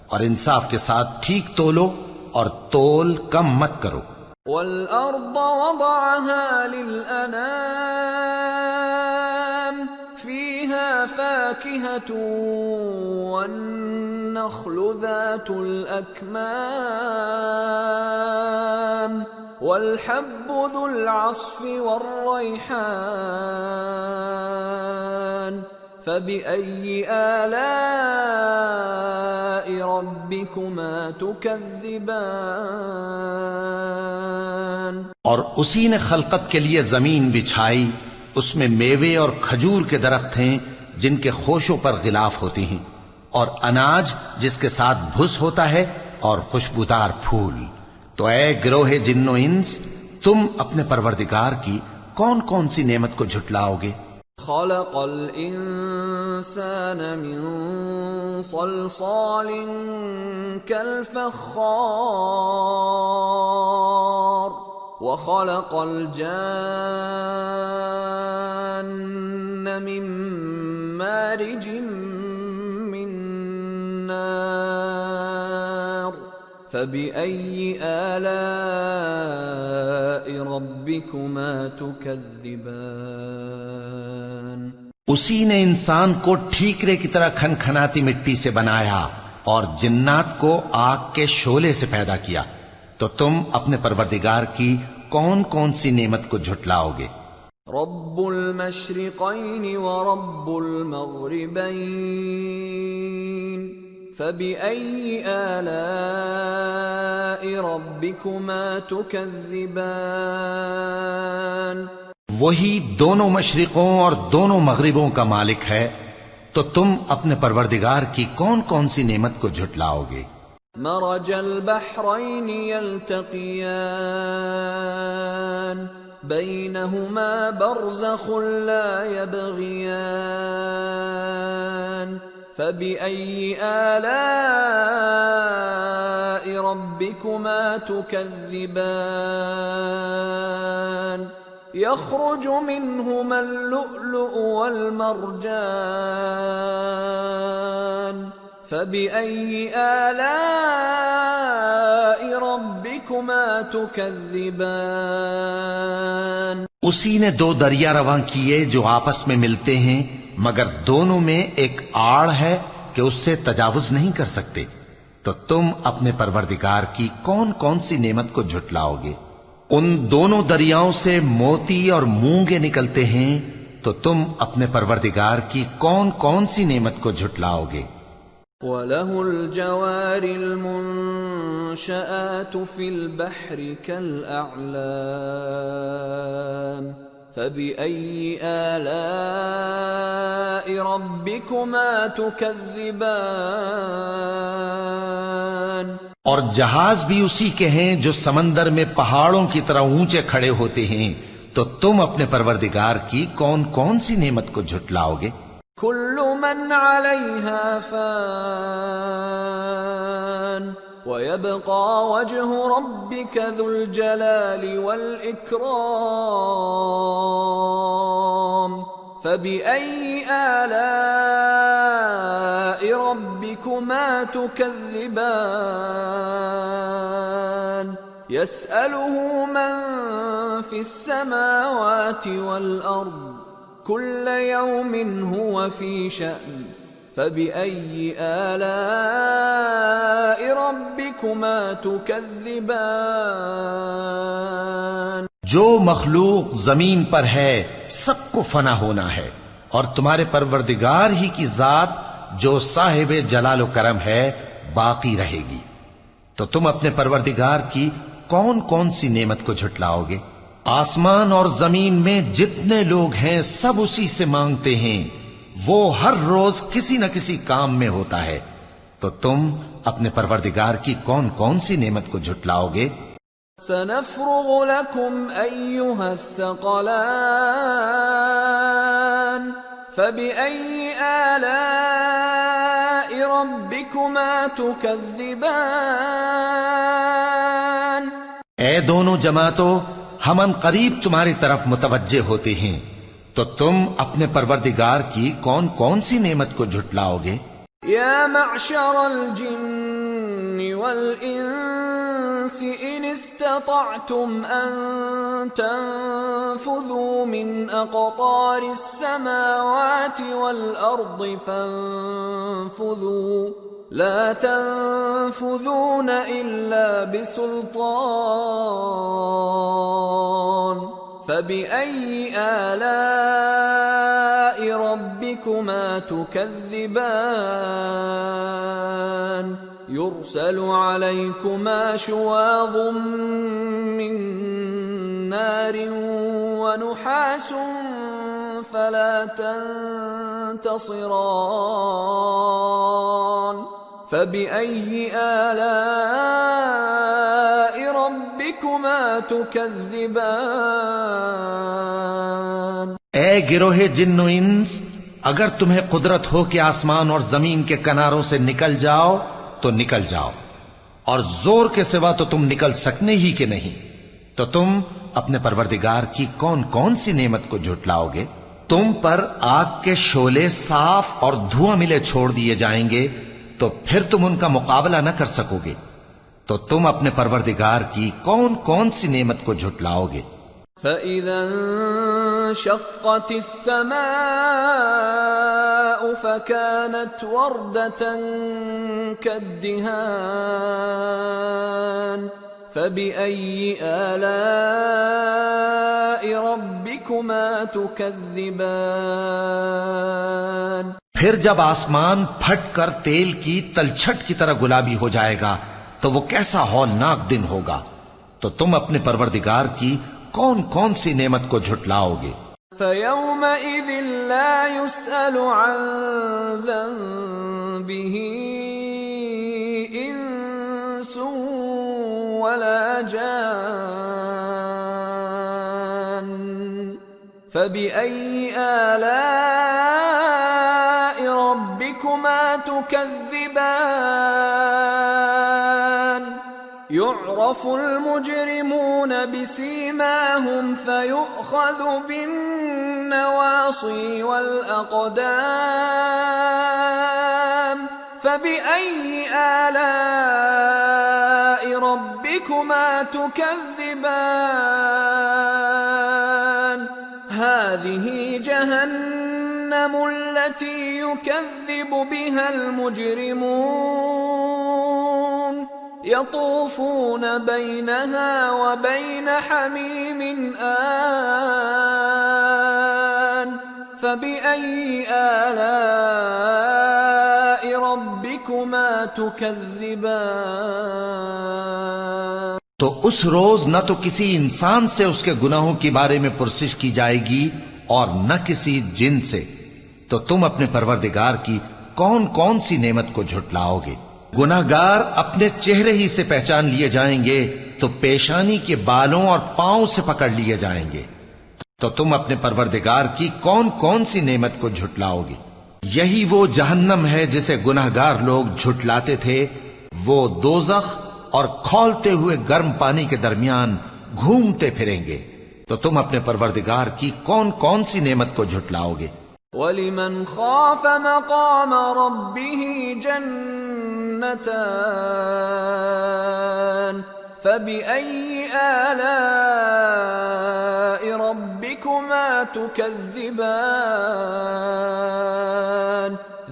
اور انصاف کے ساتھ ٹھیک تولو اور تول کم مت کرو. وَالْأَرْضَ وَضَعَهَا لِلْأَنَامِ فِيهَا فَاكِهَةٌ وَالنَّخْلُ ذَاتُ الْأَكْمَامِ وَالْحَبُّ ذُو الْعَصْفِ وَالرَّيْحَانُ فَبِأَيِّ آلَاءِ رَبِّكُمَا تُكَذِّبَانِ. اور اسی نے خلقت کے لیے زمین بچھائی، اس میں میوے اور کھجور کے درخت ہیں جن کے خوشوں پر غلاف ہوتے ہیں، اور اناج جس کے ساتھ بھس ہوتا ہے، اور خوشبودار پھول. تو اے گروہ جن و انس، تم اپنے پروردگار کی کون کون سی نعمت کو جھٹلاؤ گے؟ خلق الانسان من صلصال كالفخار وخلق الجان من مارج من نار فبأي آلاء ربكما تكذبان. اسی نے انسان کو ٹھیکرے کی طرح کھنکھناتی مٹی سے بنایا اور جنات کو آگ کے شعلے سے پیدا کیا. تو تم اپنے پروردگار کی کون کون سی نعمت کو جھٹلاؤ گے؟ رب المشرقین ورب المغربین فبأي آلاء ربكما تكذبان وہی دونوں مشرقوں اور دونوں مغربوں کا مالک ہے، تو تم اپنے پروردگار کی کون کون سی نعمت کو جھٹلاؤ گے؟ مرج البحرين يلتقيان بينهما برزخ لا يبغيان فبأي آلاء ربكما تكذبان يخرج منهما اللؤلؤ والمرجان فبأي آلاء ربكما تكذبان اسی نے دو دریا رواں کیے جو آپس میں ملتے ہیں، مگر دونوں میں ایک آڑ ہے کہ اس سے تجاوز نہیں کر سکتے، تو تم اپنے پروردگار کی کون کون سی نعمت کو جھٹلاؤ گے؟ ان دونوں دریاؤں سے موتی اور مونگے نکلتے ہیں، تو تم اپنے پروردگار کی کون کون سی نعمت کو جھٹلاؤ گے؟ وَلَهُ الْجَوَارِ الْمُنشَآتُ فِي الْبَحْرِ كَالْأَعْلَامِ فَبِأَيِّ آلَاءِ رَبِّكُمَا تُكَذِّبَانِ اور جہاز بھی اسی کے ہیں جو سمندر میں پہاڑوں کی طرح اونچے کھڑے ہوتے ہیں، تو تم اپنے پروردگار کی کون کون سی نعمت کو جھٹلاؤ گے؟ كل من عليها فان ويبقى وجه ربك ذو الجلال والإكرام فبأي آلاء ربكما تكذبان يسأله من في السماوات والأرض كل يوم هو في شأن فبأي آلاء ربكما تكذبان جو مخلوق زمین پر ہے سب کو فنا ہونا ہے، اور تمہارے پروردگار ہی کی ذات جو صاحب جلال و کرم ہے باقی رہے گی، تو تم اپنے پروردگار کی کون کون سی نعمت کو جھٹلاؤ گے؟ آسمان اور زمین میں جتنے لوگ ہیں سب اسی سے مانگتے ہیں، وہ ہر روز کسی نہ کسی کام میں ہوتا ہے، تو تم اپنے پروردگار کی کون کون سی نعمت کو جھٹلاؤ گے؟ سنفرغ لكم أيها الثقلان فبأي آلاء ربكما تكذبان اے دونوں جماعتوں، ہم ان قریب تمہاری طرف متوجہ ہوتے ہیں، تو تم اپنے پروردگار کی کون کون سی نعمت کو جھٹلاؤ گے؟ یا معشر الجن والانس ان استطعتم ان تنفذوا من اقطار السماوات والارض فانفذوا لا تنفذون الا بسلطان فبأي آلاء ربكما تكذبان يرسل عليكما شواظ من نار ونحاس فلا تنتصران فبأي آلاء ربكما تكذبان اے گروہ جن و انس، اگر تمہیں قدرت ہو کہ آسمان اور زمین کے کناروں سے نکل جاؤ تو نکل جاؤ، اور زور کے سوا تو تم نکل سکنے ہی کہ نہیں، تو تم اپنے پروردگار کی کون کون سی نعمت کو جھٹلاؤ گے؟ تم پر آگ کے شعلے صاف اور دھواں ملے چھوڑ دیے جائیں گے، تو پھر تم ان کا مقابلہ نہ کر سکو گے، تو تم اپنے پروردگار کی کون کون سی نعمت کو جھٹلاؤ گے؟ فَإِذَا انشَقَّتِ السَّمَاءُ فَكَانَتْ وَرْدَةً كَالدِّهَانِ فَبِأَيِّ آلَاءِ رَبِّكُمَا تُكَذِّبَانِ پھر جب آسمان پھٹ کر تیل کی تلچھٹ کی طرح گلابی ہو جائے گا تو وہ کیسا ہولناک دن ہوگا. تو تم اپنے پروردگار کی کون کون سی نعمت کو جھٹلاؤ گے؟ فَيَوْمَئِذٍ لَا يُسْأَلُ عَنْ ذَنبِهِ إِنسٌ وَلَا جَانٌّ فَبِأَيِّ آلَاءِ رَبِّكُمَا تُكَذِّبَانِ يُعْرَفُ الْمُجْرِمُونَ بِسِيمَاهُمْ فَيُؤْخَذُ بِالنَّوَاصِي وَالْأَقْدَامِ فَبِأَيِّ آلَاءِ رَبِّكُمَا تُكَذِّبَانِ هَذِهِ جَهَنَّمُ الَّتِي يُكَذِّبُ بِهَا الْمُجْرِمُونَ يطوفون بينها وبين حميم آن فبأي آلاء ربكما تكذبان. تو اس روز نہ تو کسی انسان سے اس کے گناہوں کے بارے میں پرسش کی جائے گی اور نہ کسی جن سے. تو تم اپنے پروردگار کی کون کون سی نعمت کو جھٹلاؤ گے؟ گناہگار اپنے چہرے ہی سے پہچان لیے جائیں گے تو پیشانی کے بالوں اور پاؤں سے پکڑ لیے جائیں گے. تو تم اپنے پروردگار کی کون کون سی نعمت کو جھٹلاؤ گے؟ یہی وہ جہنم ہے جسے گناہگار لوگ جھٹلاتے تھے. وہ دوزخ اور کھولتے ہوئے گرم پانی کے درمیان گھومتے پھریں گے. تو تم اپنے پروردگار کی کون کون سی نعمت کو جھٹلاؤ گے؟ وَلِمَنْ خَافَ مَقَامَ رَبِّهِ جَنَّتَانِ فَبِأَيِّ آلَاءِ رَبِّكُمَا تُكَذِّبَانِ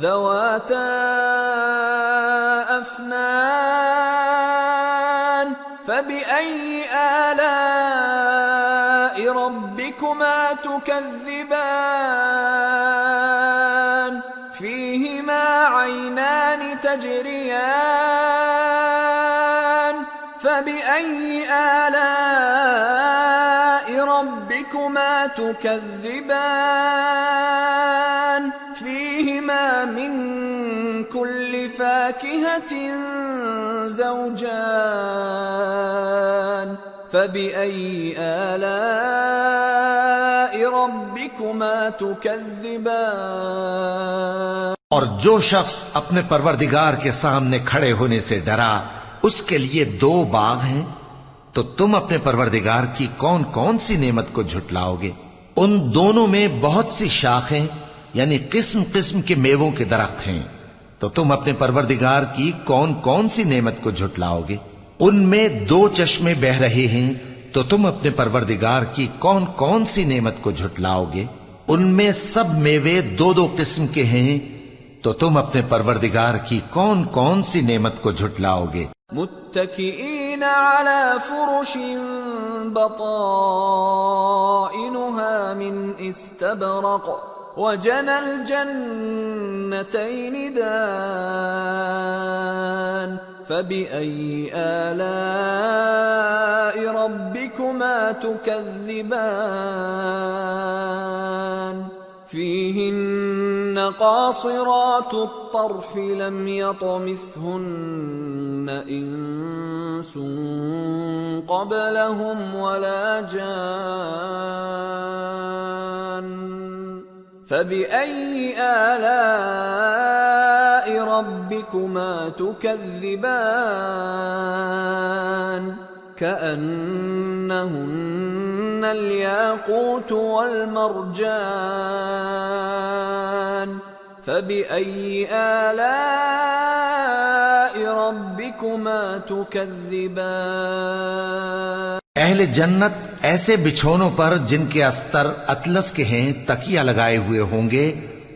ذَوَاتَا أَفْنَانٍ فَبِأَيِّ آلَاءِ رَبِّكُمَا تُكَذِّبَانِ فِيهِمَا عَيْنَانِ تَجْرِيَانِ فَبِأَيِّ آلَاءِ رَبِّكُمَا تُكَذِّبَانِ فِيهِمَا مِن كُلِّ فَاكِهَةٍ زَوْجَانِ فَبِأَيِّ آلَاءِ رَبِّكُمَا تُكَذِّبَانِ. اور جو شخص اپنے پروردگار کے سامنے کھڑے ہونے سے ڈرا اس کے لیے 2 باغ ہیں. تو تم اپنے پروردگار کی کون کون سی نعمت کو جھٹلاؤ گے؟ ان دونوں میں بہت سی شاخیں یعنی قسم قسم کے میووں کے درخت ہیں. تو تم اپنے پروردگار کی کون کون سی نعمت کو جھٹلاؤ گے؟ ان میں 2 چشمے بہ رہے ہیں. تو تم اپنے پروردگار کی کون کون سی نعمت کو جھٹلاؤ گے؟ ان میں سب میوے 2 قسم کے ہیں. تو تم اپنے پروردگار کی کون کون سی نعمت کو جھٹلاؤ گے؟ متكئين على فرش بطائنها من استبرق وجنى الجنتين دان فبأي آلاء ربكما تكذبان فيهن قاصرات الطرف لم يطمثهن إنس قبلهم ولا جان فبأي آلاء ربكما تكذبان كأنهن الياقوت والمرجان فبأي آلاء ربكما تكذبان. اہل جنت ایسے بچھونوں پر جن کے استر اطلس کے ہیں تکیہ لگائے ہوئے ہوں گے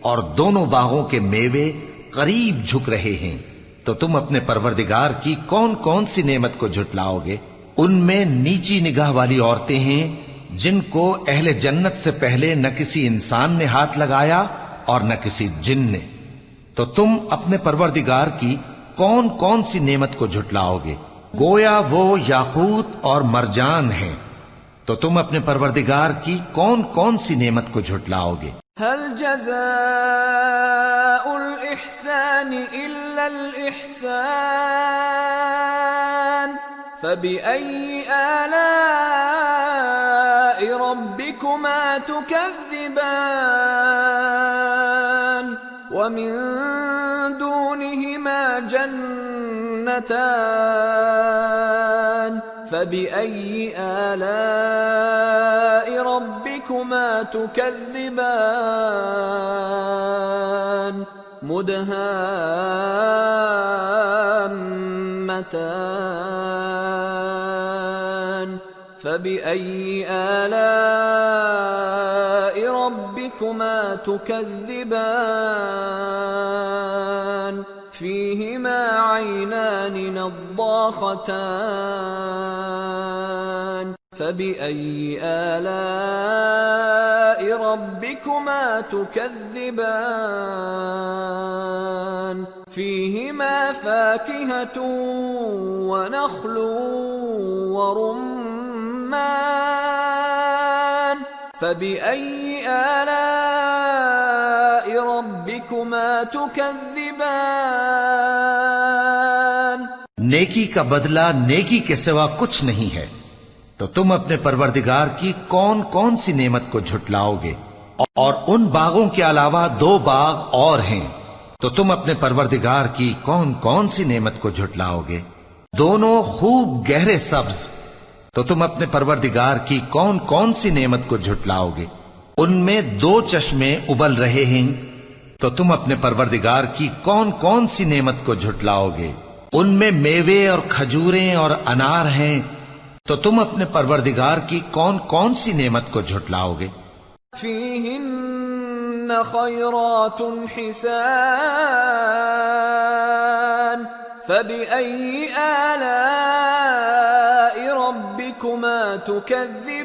اور دونوں باغوں کے میوے قریب جھک رہے ہیں. تو تم اپنے پروردگار کی کون کون سی نعمت کو جھٹلاؤ گے؟ ان میں نیچی نگاہ والی عورتیں ہیں جن کو اہل جنت سے پہلے نہ کسی انسان نے ہاتھ لگایا اور نہ کسی جن نے. تو تم اپنے پروردگار کی کون کون سی نعمت کو جھٹلاؤ گے؟ گویا وہ یاقوت اور مرجان ہیں، تو تم اپنے پروردگار کی کون کون سی نعمت کو جھٹلاؤ گے؟ هل جزاء الإحسان إلا الإحسان فبأي آلاء ربكما تكذبان ومن دونهما جنتان فبأي آلاء ربكما تكذبان مدهامتان فبأي آلاء ربكما تكذبان فيهما عينان نضاختان فبأي آلاء ربكما تكذبان فيهما فاكهة ونخل ورمان فبأي آلاء ربكما تكذبان نیکی کا بدلہ نیکی کے سوا کچھ نہیں ہے، تو تم اپنے پروردگار کی کون کون سی نعمت کو جھٹلاؤ گے؟ اور ان باغوں کے علاوہ 2 باغ اور ہیں، تو تم اپنے پروردگار کی کون کون سی نعمت کو جھٹلاؤ گے؟ دونوں خوب گہرے سبز، تو تم اپنے پروردگار کی کون کون سی نعمت کو جھٹلاؤ گے؟ ان میں 2 چشمے ابل رہے ہیں، تو تم اپنے پروردگار کی کون کون سی نعمت کو جھٹلاؤ گے؟ ان میں میوے اور کھجوریں اور انار ہیں، تو تم اپنے پروردگار کی کون کون سی نعمت کو جھٹلاؤ گے؟ فیہن خیرات حسان فبأي آلاء ربكما تكذبان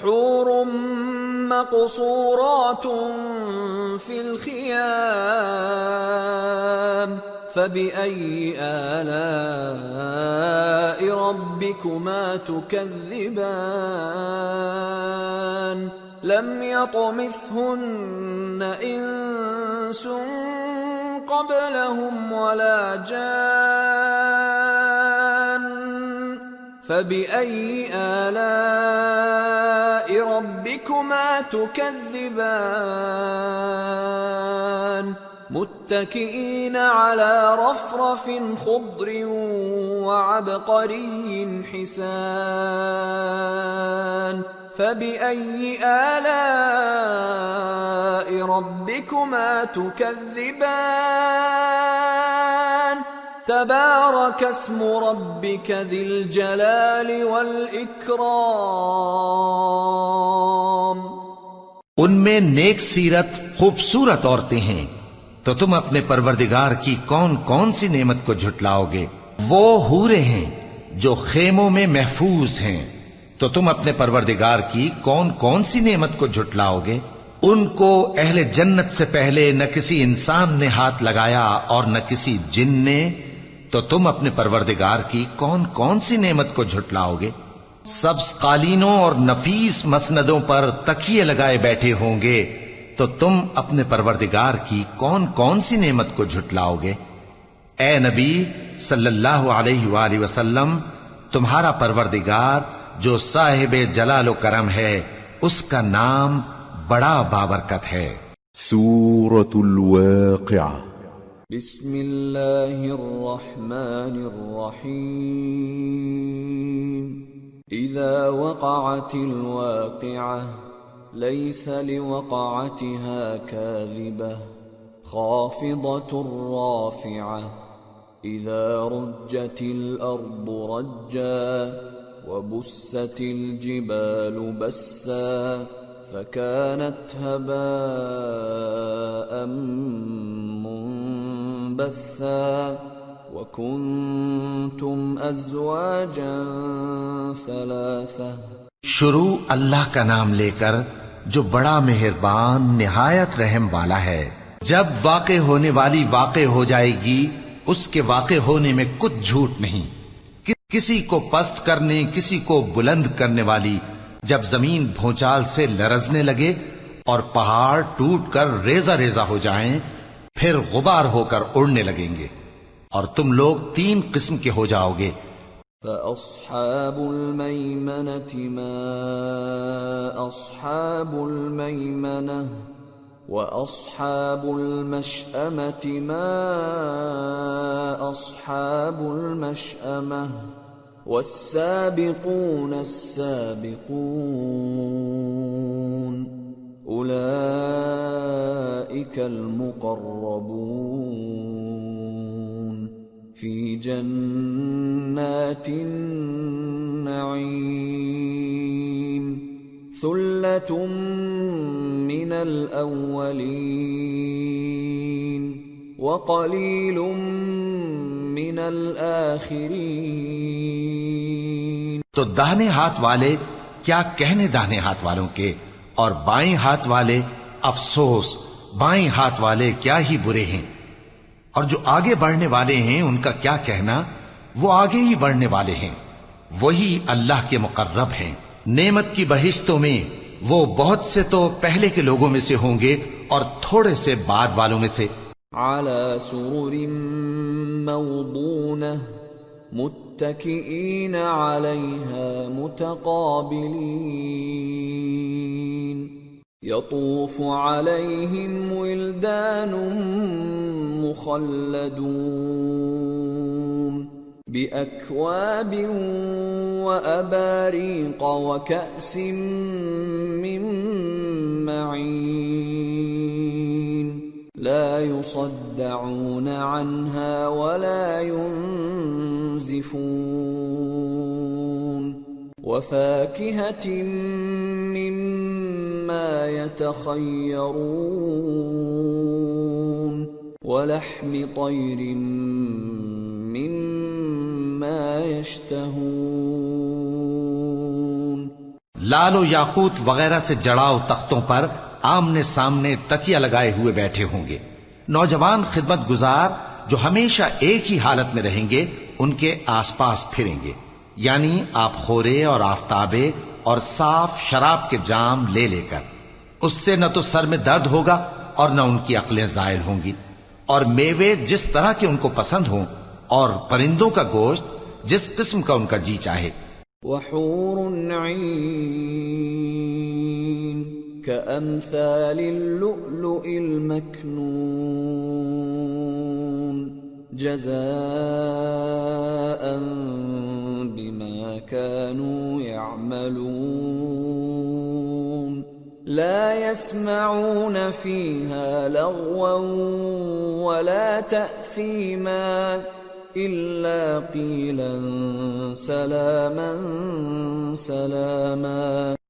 حور مقصورات في الخيام فبأي آلاء ربكما تكذبان لم يطمثهن إنس قبلهم ولا جان فبأي آلاء ربكما تكذبان متكئين على رفرف خضر وعبقري حسان فبأي آلاء ربكما تكذبان تبارك اسم ربك ذي الجلال والإكرام ان میں نیک سیرت خوبصورت عورتیں ہیں، تو تم اپنے پروردگار کی کون کون سی نعمت کو جھٹلاؤ گے؟ وہ حوریں ہیں جو خیموں میں محفوظ ہیں، تو تم اپنے پروردگار کی کون کون سی نعمت کو جھٹلاؤ گے؟ ان کو اہل جنت سے پہلے نہ کسی انسان نے ہاتھ لگایا اور نہ کسی جن نے، تو تم اپنے پروردگار کی کون کون سی نعمت کو جھٹلاؤ گے؟ سبز قالینوں اور نفیس مسندوں پر تکیے لگائے بیٹھے ہوں گے، تو تم اپنے پروردگار کی کون کون سی نعمت کو جھٹلاؤ گے؟ اے نبی صلی اللہ علیہ وآلہ وسلم، تمہارا پروردگار جو صاحب جلال و کرم ہے، اس کا نام بڑا بابرکت ہے۔ سورة الواقعة بسم اللہ الرحمن الرحیم اذا وقعت الواقعة ليس لوقعتها كاذبة خافضة رافعة إذا رجت الأرض رجا وبست الجبال بسا فكانت هباء منبثا وكنتم أزواجا ثلاثة۔ شروع اللہ کا نام لے کر جو بڑا مہربان نہایت رحم والا ہے۔ جب واقع ہونے والی واقع ہو جائے گی، اس کے واقع ہونے میں کچھ جھوٹ نہیں۔ کسی کو پست کرنے کسی کو بلند کرنے والی جب زمین بھونچال سے لرزنے لگے اور پہاڑ ٹوٹ کر ریزہ ریزہ ہو جائیں، پھر غبار ہو کر اڑنے لگیں گے، اور تم لوگ 3 قسم کے ہو جاؤ گے۔ فأصحاب الميمنة ما أصحاب الميمنة وأصحاب المشأمة ما أصحاب المشأمة والسابقون السابقون أولئك المقربون في جنات النعيم ثلة من الأولين وقليل من الآخرين۔ تو داہنے ہاتھ والے کیا کہنے داہنے ہاتھ والوں کے، اور بائیں ہاتھ والے افسوس بائیں ہاتھ والے کیا ہی برے ہیں، اور جو آگے بڑھنے والے ہیں ان کا کیا کہنا، وہ آگے ہی بڑھنے والے ہیں، وہی اللہ کے مقرب ہیں۔ نعمت کی بہشتوں میں وہ بہت سے تو پہلے کے لوگوں میں سے ہوں گے اور تھوڑے سے بعد والوں میں سے۔ على سرر موضونة متكئين عليها متقابلين يطوف عليهم ولدان مخلدون بأكواب وأباريق وكأس من معين لا يصدعون عنها ولا ينزفون وفاكهة مما يتخيرون ولحم طير مما يشتهون۔ لال و یاقوت وغیرہ سے جڑاؤ تختوں پر آمنے سامنے تکیہ لگائے ہوئے بیٹھے ہوں گے۔ نوجوان خدمت گزار جو ہمیشہ ایک ہی حالت میں رہیں گے ان کے آس پاس پھریں گے، یعنی آپ خورے اور آفتابے اور صاف شراب کے جام لے لے کر۔ اس سے نہ تو سر میں درد ہوگا اور نہ ان کی عقلیں زائل ہوں گی، اور میوے جس طرح کے ان کو پسند ہوں، اور پرندوں کا گوشت جس قسم کا ان کا جی چاہے۔ وحور عین كأمثال اللؤلؤ المكنون جزاء بما كانوا يعملون لا يسمعون فيها لغوا ولا تأثيما إلا قيلا سلاما سلاما۔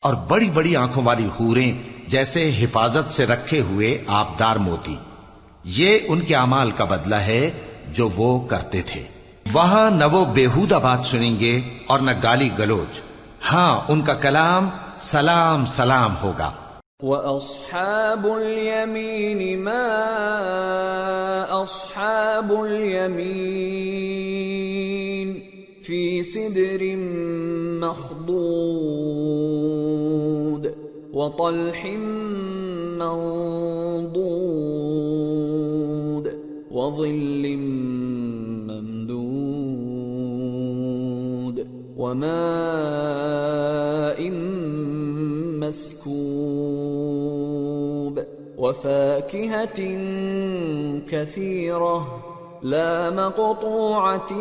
اور بڑی بڑی آنکھوں والی حوریں جیسے حفاظت سے رکھے ہوئے آبدار موتی، یہ ان کے اعمال کا بدلہ ہے جو وہ کرتے تھے۔ وہاں نہ وہ بیہودہ بات سنیں گے اور نہ گالی گلوچ، ہاں ان کا کلام سلام سلام ہوگا۔ وَأَصْحَابُ الْيَمِينِ مَا أَصْحَابُ الْيَمِينِ فِي سِدْرٍ مَّخْضُودٍ وَطَلْحٍ مَّنضُودٍ وَظِلٍّ مَّمْدُودٍ وَمَاءٍ مسكوب وفاكهة كثيرة لا مقطوعة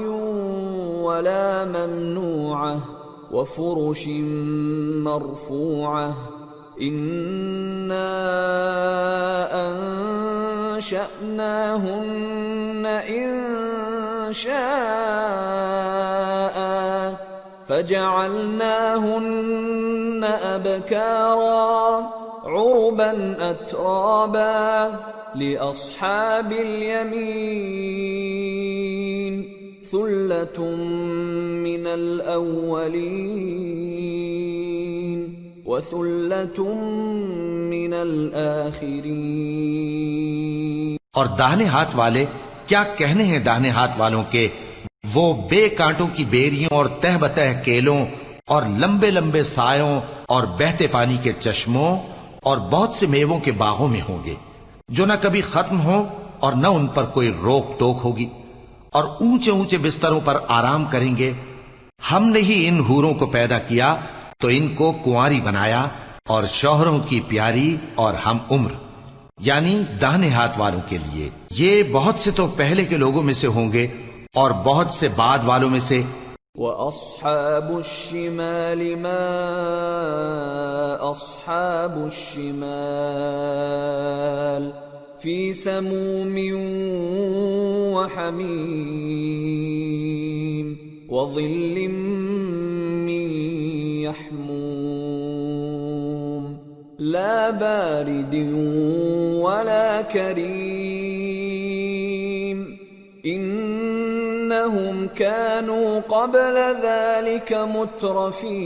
ولا ممنوعة وفرش مرفوعة إنا أنشأناهن إنشاء فجعلناهن أبكارا عربا أترابا لأصحاب اليمين ثلة من الأولين وثلة من الآخرين۔ اور داہنے ہاتھ والے کیا کہنے ہیں داہنے ہاتھ والوں کے، وہ بے کانٹوں کی بیریوں اور تہ بتہ کیلوں اور لمبے لمبے سایوں اور بہتے پانی کے چشموں اور بہت سے میووں کے باغوں میں ہوں گے، جو نہ کبھی ختم ہوں اور نہ ان پر کوئی روک ٹوک ہوگی، اور اونچے اونچے بستروں پر آرام کریں گے۔ ہم نے ہی ان حوروں کو پیدا کیا تو ان کو کنواری بنایا، اور شوہروں کی پیاری اور ہم عمر، یعنی داہنے ہاتھ والوں کے لیے۔ یہ بہت سے تو پہلے کے لوگوں میں سے ہوں گے اور بہت سے بعد والوں میں سے۔ وَأَصْحَابُ الشِّمَالِ مَا أَصْحَابُ الشِّمَالِ فِي سَمُومٍ وَحَمِيمٍ وَظِلٍّ مِّن يَحْمُومٍ لَا بَارِدٍ وَلَا كَرِيمٍ إِنَّهُمْ كَانُوا قَبْلَ ذَلِكَ مُتْرَفِينَ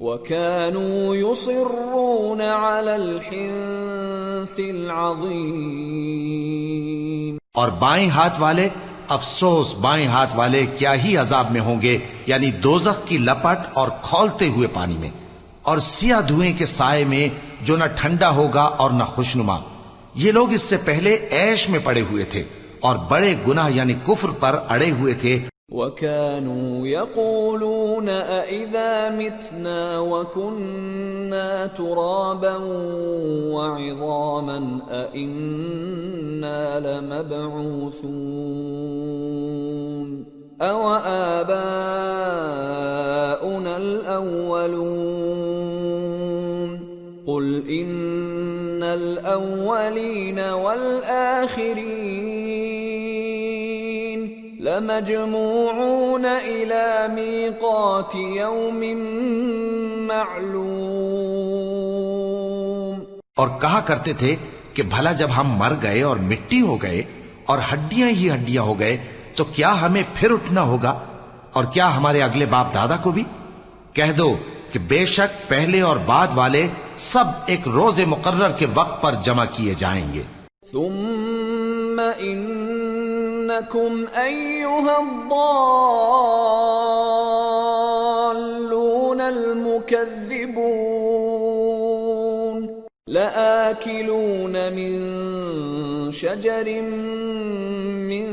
وَكَانُوا يُصِرُّونَ عَلَى الْحِنثِ الْعَظِيمِ۔ اور بائیں ہاتھ والے، افسوس بائیں ہاتھ والے کیا ہی عذاب میں ہوں گے، یعنی دوزخ کی لپٹ اور کھولتے ہوئے پانی میں، اور سیاہ دھوئیں کے سائے میں جو نہ ٹھنڈا ہوگا اور نہ خوشنما۔ یہ لوگ اس سے پہلے عیش میں پڑے ہوئے تھے اور بڑے گناہ یعنی کفر پر اڑے ہوئے تھے۔ وَكَانُوا يَقُولُونَ أَإِذَا مِتْنَا وَكُنَّا تُرَابًا وَعِظَامًا أَإِنَّا لَمَبْعُوثُونَ أَوَآبَاؤُنَا الْأَوَّلُونَ قُلْ إِنَّ الْأَوَّلِينَ وَالْآخِرِينَ لَمَجْمُوعُونَ إِلَى مِيقَاتِ يَوْمٍ مَّعْلُومٍ۔ اور کہا کرتے تھے کہ بھلا جب ہم مر گئے اور مٹی ہو گئے اور ہڈیاں ہی ہڈیاں ہو گئے تو کیا ہمیں پھر اٹھنا ہوگا، اور کیا ہمارے اگلے باپ دادا کو بھی؟ کہہ دو کہ بے شک پہلے اور بعد والے سب ایک روز مقرر کے وقت پر جمع کیے جائیں گے۔ ثم انکم ایھا الضالون المکذبون لآکلون من شجر من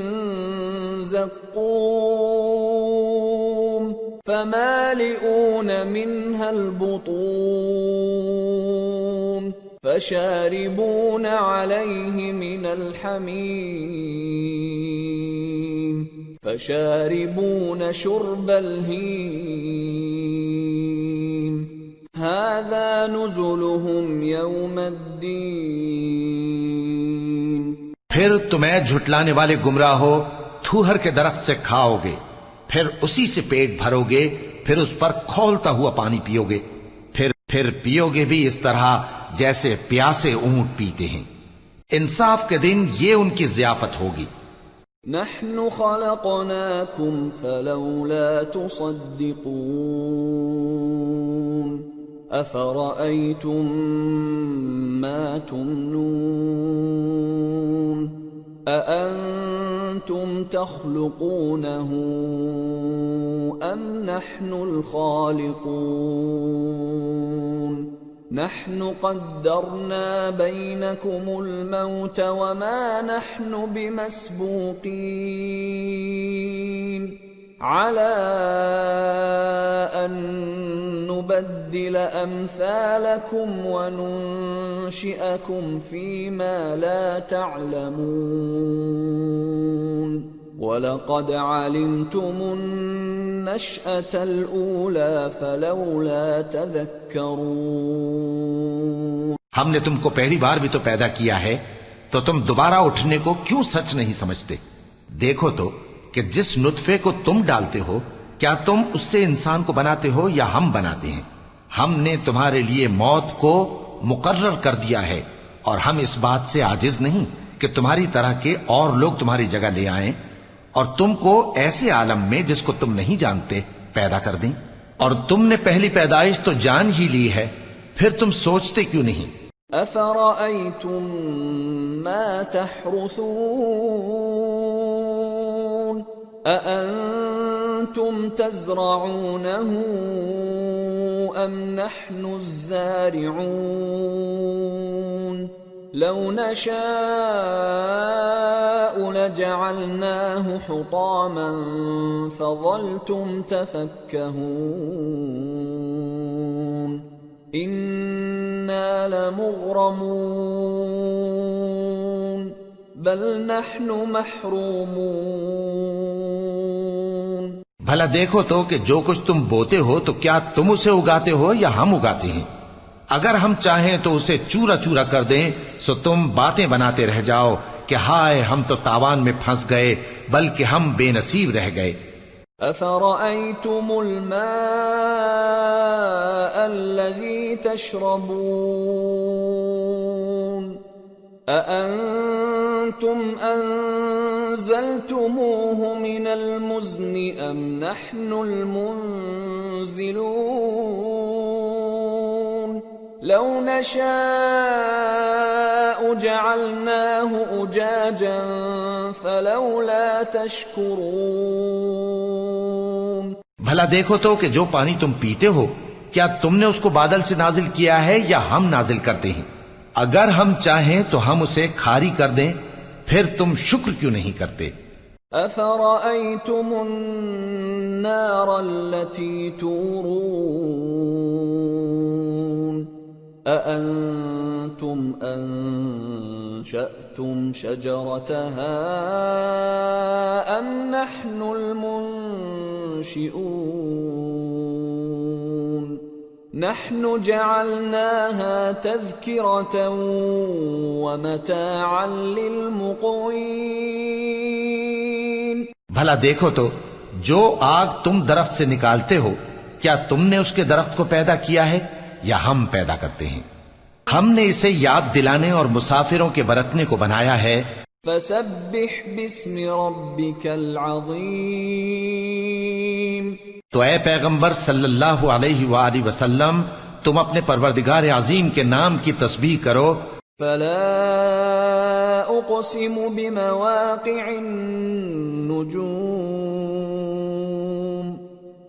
زقوم فمالئون منها البطون فشاربون عليه من الحميم فشاربون شرب الهيم هذا نزلهم يوم الدين۔ پھر تمہیں جھٹلانے والے گمراہ ہو تھوہر کے درخت سے کھاؤ گے، پھر اسی سے پیٹ بھرو گے، پھر اس پر کھولتا ہوا پانی پیو گے، پھر پیو گے بھی اس طرح جیسے پیاسے اونٹ پیتے ہیں۔ انصاف کے دن یہ ان کی ضیافت ہوگی۔ نحن خلقناكم فلولا تصدقون أفرأيتم ما تمنون أأنتم تخلقونه أم نحن الخالقون نحن قدرنا بينكم الموت وما نحن بمسبوقين على أن نبدل أمثالكم وننشئكم فيما لا تعلمون وَلَقَدْ عَلِمْتُمُ النَّشْأَةَ الْأُولَى فَلَوْلَا تَذَكَّرُونَ۔ ہم نے تم کو پہلی بار بھی تو پیدا کیا ہے، تو تم دوبارہ اٹھنے کو کیوں سچ نہیں سمجھتے؟ دیکھو تو کہ جس نطفے کو تم ڈالتے ہو کیا تم اس سے انسان کو بناتے ہو یا ہم بناتے ہیں؟ ہم نے تمہارے لیے موت کو مقرر کر دیا ہے، اور ہم اس بات سے عاجز نہیں کہ تمہاری طرح کے اور لوگ تمہاری جگہ لے آئیں اور تم کو ایسے عالم میں جس کو تم نہیں جانتے پیدا کر دیں۔ اور تم نے پہلی پیدائش تو جان ہی لی ہے، پھر تم سوچتے کیوں نہیں؟ أفرأيتم ما تحرثون أأنتم تزرعونه أم نحن الزارعون لو نشاء لجعلناه حطاما فظلتم تفكهون إنا لمغرمون بل نحن محرومون. بھلا دیکھو تو کہ جو کچھ تم بوتے ہو تو کیا تم اسے اگاتے ہو یا ہم اگاتے ہیں؟ اگر ہم چاہیں تو اسے چورا چورا کر دیں سو تم باتیں بناتے رہ جاؤ کہ ہائے ہم تو تاوان میں پھنس گئے، بلکہ ہم بے نصیب رہ گئے. أفرأيتم الماء الذي تشربون أأنتم أنزلتموه من المزن أم نحن المنزلون لو نشاء جعلناه أجاجا فلولا تشكرون. بھلا دیکھو تو کہ جو پانی تم پیتے ہو کیا تم نے اس کو بادل سے نازل کیا ہے یا ہم نازل کرتے ہیں؟ اگر ہم چاہیں تو ہم اسے کھاری کر دیں، پھر تم شکر کیوں نہیں کرتے؟ أفرأيتم النار التي تورون أأنتم أنشأتم شجرتها أم نحن المنشئون نحن جعلناها تذكرة ومتاعا للمقوين. بھلا دیکھو تو جو آگ تم درخت سے نکالتے ہو کیا تم نے اس کے درخت کو پیدا کیا ہے یا ہم پیدا کرتے ہیں؟ ہم نے اسے یاد دلانے اور مسافروں کے برتنے کو بنایا ہے. فسبح باسم ربك العظیم. تو اے پیغمبر صلی اللہ علیہ وآلہ وسلم تم اپنے پروردگار عظیم کے نام کی تسبیح کرو. فلا اقسم بمواقع النجوم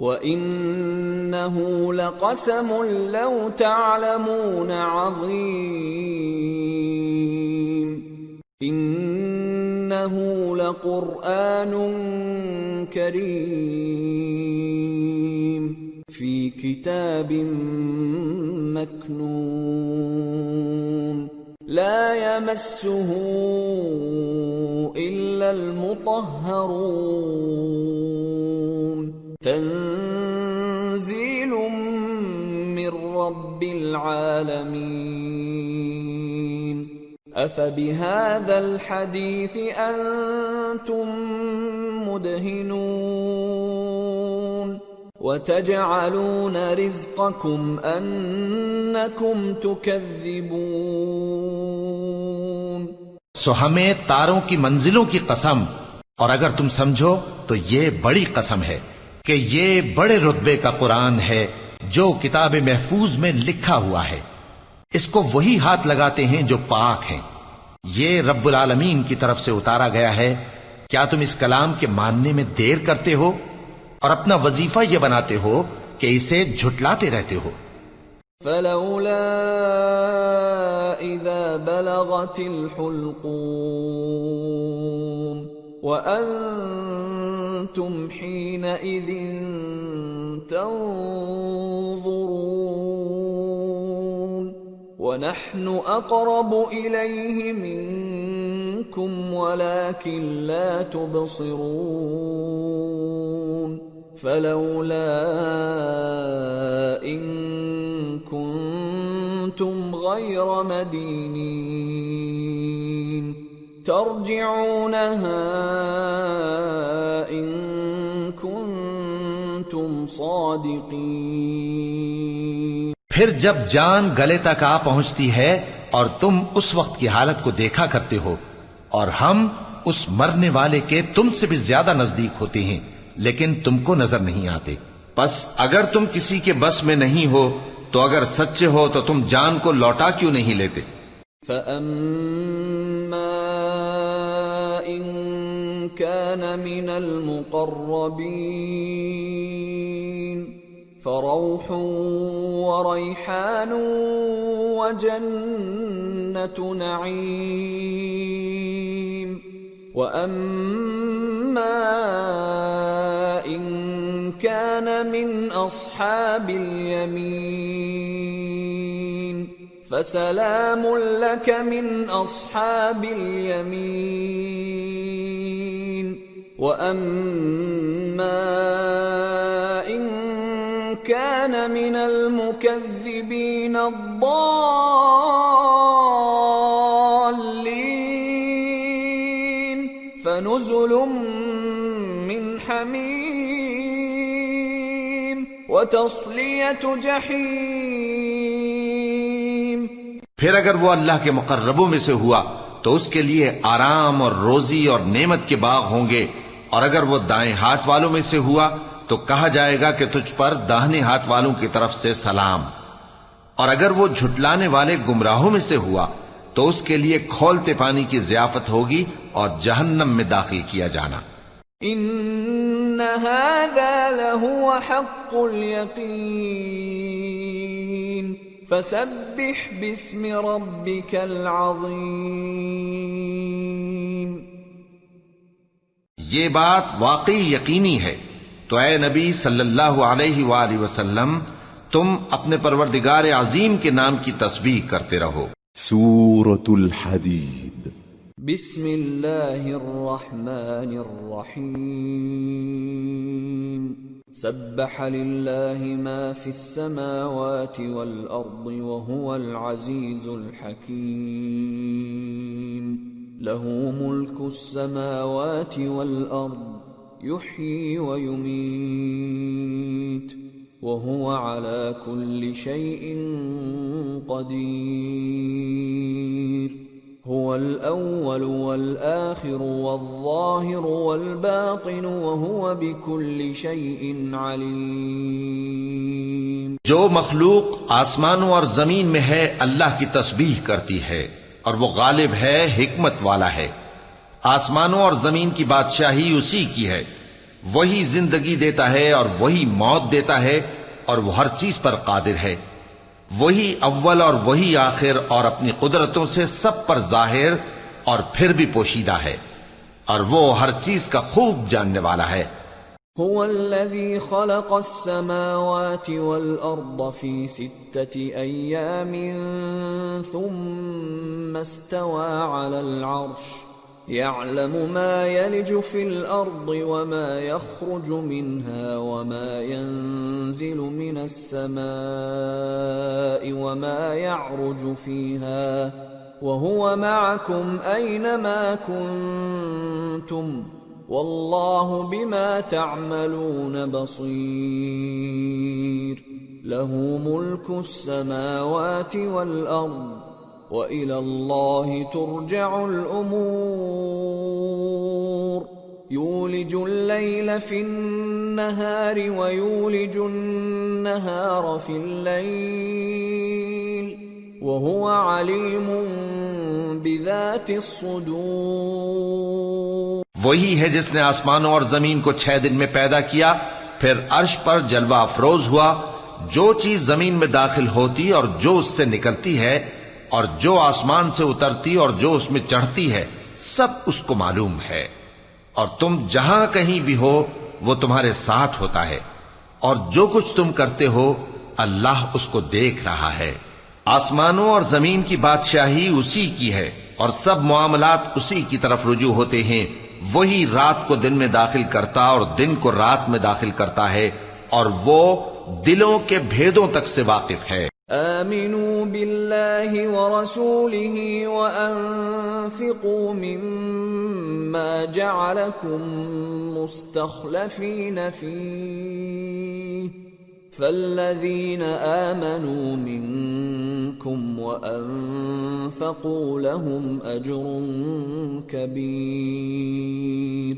وإنه لقسم لو تعلمون عظيم إنه لقرآن كريم في كتاب مكنون لا يمسه إلا المطهرون تنزيل من رب العالمين أفبهذا الحديث أنتم مدهنون وتجعلون رزقكم أنكم تكذبون. سو ہمیں تاروں کی منزلوں کی قسم، اور اگر تم سمجھو تو یہ بڑی قسم ہے کہ یہ بڑے رتبے کا قرآن ہے جو کتاب محفوظ میں لکھا ہوا ہے. اس کو وہی ہاتھ لگاتے ہیں جو پاک ہیں. یہ رب العالمین کی طرف سے اتارا گیا ہے. کیا تم اس کلام کے ماننے میں دیر کرتے ہو اور اپنا وظیفہ یہ بناتے ہو کہ اسے جھٹلاتے رہتے ہو؟ فلولا اذا بلغت الحلقوم وانتم حينئذ تنظرون ونحن اقرب اليه منكم ولكن لا تبصرون فلولا ان كنتم غير مدينين ترجعونها ان كنتم صادقين. پھر جب جان گلے تک آ پہنچتی ہے اور تم اس وقت کی حالت کو دیکھا کرتے ہو اور ہم اس مرنے والے کے تم سے بھی زیادہ نزدیک ہوتے ہیں لیکن تم کو نظر نہیں آتے، پس اگر تم کسی کے بس میں نہیں ہو تو اگر سچے ہو تو تم جان کو لوٹا کیوں نہیں لیتے؟ فَأَمَّا إِن كَانَ مِنَ الْمُقَرَّبِينَ فَرَوْحٌ وَرَيْحَانٌ وَجَنَّةُ نَعِيمٍ وَأَمَّا إِن كَانَ مِنْ أَصْحَابِ الْيَمِينِ فَسَلَامٌ لَكَ مِنْ أَصْحَابِ الْيَمِينِ وَأَمَّا إِن كَانَ مِنَ الْمُكَذِّبِينَ الضَّالِّينَ فَنُزُلٌ مِّنْ حَمِيمٍ وَتَصْلِيَةُ جَحِيمٍ۔ پھر اگر وہ اللہ کے مقربوں میں سے ہوا تو اس کے لیے آرام اور روزی اور نعمت کے باغ ہوں گے، اور اگر وہ دائیں ہاتھ والوں میں سے ہوا تو کہا جائے گا کہ تجھ پر داہنے ہاتھ والوں کی طرف سے سلام، اور اگر وہ جھٹلانے والے گمراہوں میں سے ہوا تو اس کے لیے کھولتے پانی کی ضیافت ہوگی اور جہنم میں داخل کیا جانا۔ ان هذا لهو حق اليقین فسبح باسم ربك العظیم۔ یہ بات واقعی یقینی ہے، تو اے نبی صلی اللہ علیہ وآلہ وسلم تم اپنے پروردگار عظیم کے نام کی تسبیح کرتے رہو۔ سورة الحدید۔ بسم اللہ الرحمن الرحیم۔ سبح للہ ما فی السماوات والارض وهو العزیز الحکیم۔ له ملک السماوات والارض يحيي ويميت وهو على كل شيء قدير۔ هو الأول والآخر والظاهر والباطن وهو بكل شيء عليم۔ جو مخلوق آسمانوں اور زمین میں ہے اللہ کی تسبیح کرتی ہے، اور وہ غالب ہے، حکمت والا ہے۔ آسمانوں اور زمین کی بادشاہی اسی کی ہے، وہی زندگی دیتا ہے اور وہی موت دیتا ہے، اور وہ ہر چیز پر قادر ہے۔ وہی اول اور وہی آخر، اور اپنی قدرتوں سے سب پر ظاہر اور پھر بھی پوشیدہ ہے، اور وہ ہر چیز کا خوب جاننے والا ہے۔ هو الذي خلق السماوات والأرض في 6 أيام ثم استوى على العرش يعلم ما يلج في الأرض وما يخرج منها وما ينزل من السماء وما يعرج فيها وهو معكم أينما كنتم والله بما تعملون بصير۔ له ملك السماوات والأرض وَإِلَى اللَّهِ تُرْجَعُ الْأُمُورُ۔ يُولِجُ اللَّيْلَ فِي النَّهَارِ وَيُولِجُ النَّهَارَ فِي اللَّيْلِ وَهُوَ عَلِيمٌ بِذَاتِ الصُّدُورِ۔ وہی ہے جس نے آسمانوں اور زمین کو 6 دن میں پیدا کیا، پھر عرش پر جلوہ افروز ہوا۔ جو چیز زمین میں داخل ہوتی اور جو اس سے نکلتی ہے، اور جو آسمان سے اترتی اور جو اس میں چڑھتی ہے، سب اس کو معلوم ہے، اور تم جہاں کہیں بھی ہو وہ تمہارے ساتھ ہوتا ہے، اور جو کچھ تم کرتے ہو اللہ اس کو دیکھ رہا ہے۔ آسمانوں اور زمین کی بادشاہی اسی کی ہے، اور سب معاملات اسی کی طرف رجوع ہوتے ہیں۔ وہی رات کو دن میں داخل کرتا اور دن کو رات میں داخل کرتا ہے، اور وہ دلوں کے بھیدوں تک سے واقف ہے۔ آمنوا بالله ورسوله وأنفقوا مما جعلكم مستخلفين فيه فالذين آمنوا منكم وأنفقوا لهم أجر كبير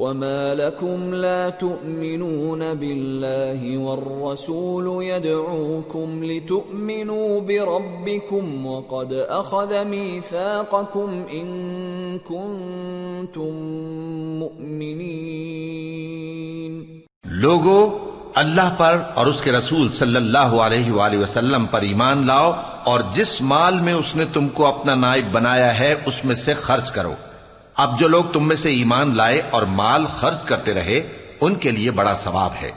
وما لكم لا تؤمنون بالله والرسول يدعوكم لتؤمنوا بربكم وقد أخذ ميثاقكم إن كنتم مؤمنين. لوگو اللہ پر اور اس کے رسول صلی اللہ علیہ وآلہ وسلم پر ایمان لاؤ اور جس مال میں اس نے تم کو اپنا نائب بنایا ہے اس میں سے خرچ کرو. اب جو لوگ تم میں سے ایمان لائے اور مال خرچ کرتے رہے ان کے لیے بڑا ثواب ہے.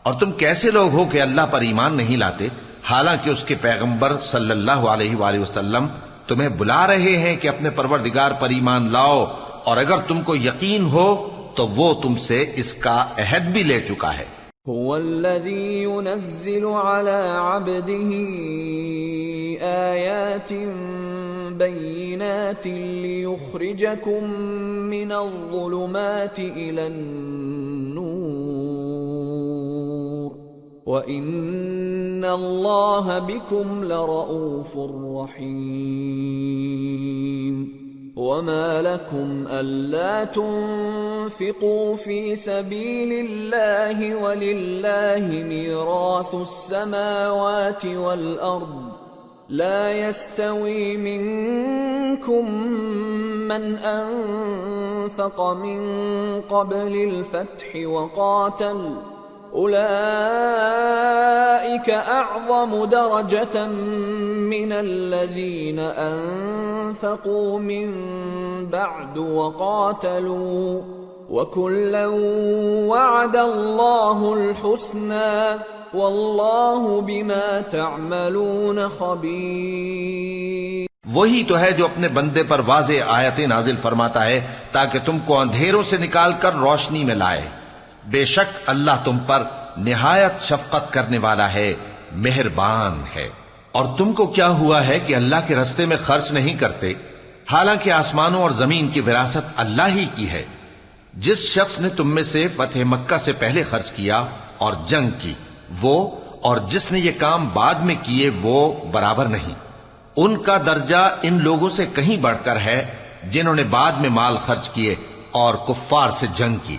اور تم کیسے لوگ ہو کہ اللہ پر ایمان نہیں لاتے حالانکہ اس کے پیغمبر صلی اللہ علیہ وآلہ وسلم تمہیں بلا رہے ہیں کہ اپنے پروردگار پر ایمان لاؤ، اور اگر تم کو یقین ہو تو وہ تم سے اس کا عہد بھی لے چکا ہے. هو الذي ينزل على عبده آيات بينات ليخرجكم من الظلمات إلى النور وإن الله بكم لرؤوف رحيم. وما لكم ألا تنفقوا في سبيل الله ولله ميراث السماوات والأرض لا يستوي منكم من أنفق من قبل الفتح وقاتل أولئك أعظم درجة من الذين أنفقوا من بعد وقاتلوا وكلا وعد الله الحسنى والله بما تعملون خبير. وہی تو ہے جو اپنے بندے پر واضح آیتیں نازل فرماتا ہے تاکہ تم کو اندھیروں سے نکال کر روشنی میں لائے. بے شک اللہ تم پر نہایت شفقت کرنے والا ہے، مہربان ہے. اور تم کو کیا ہوا ہے کہ اللہ کے رستے میں خرچ نہیں کرتے حالانکہ آسمانوں اور زمین کی وراثت اللہ ہی کی ہے. جس شخص نے تم میں سے فتح مکہ سے پہلے خرچ کیا اور جنگ کی وہ اور جس نے یہ کام بعد میں کیے وہ برابر نہیں. ان کا درجہ ان لوگوں سے کہیں بڑھ کر ہے جنہوں نے بعد میں مال خرچ کیے اور کفار سے جنگ کی،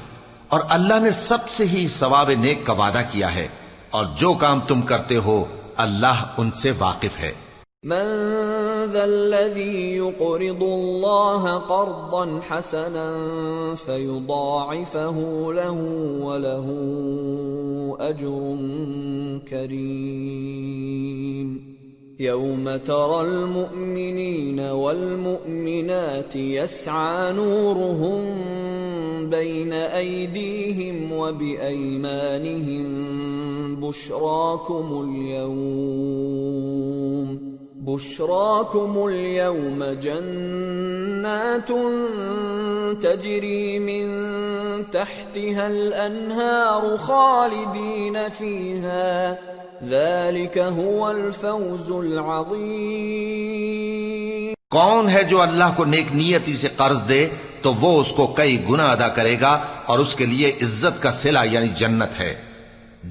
اور اللہ نے سب سے ہی ثواب نیک کا وعدہ کیا ہے، اور جو کام تم کرتے ہو اللہ ان سے واقف ہے. من ذا الذي يقرض الله قرضا حسنا فيضاعفه له وله أجر كريم. يوم ترى المؤمنين والمؤمنات يسعى نورهم بين أيديهم وبأيمانهم بشراكم اليوم جنات تجري من تحتها الأنهار خالدين فيها ذلك هو الفوز العظيم. کون ہے جو اللہ کو نیک نیتی سے قرض دے تو وہ اس کو کئی گنا ادا کرے گا اور اس کے لیے عزت کا صلہ یعنی جنت ہے.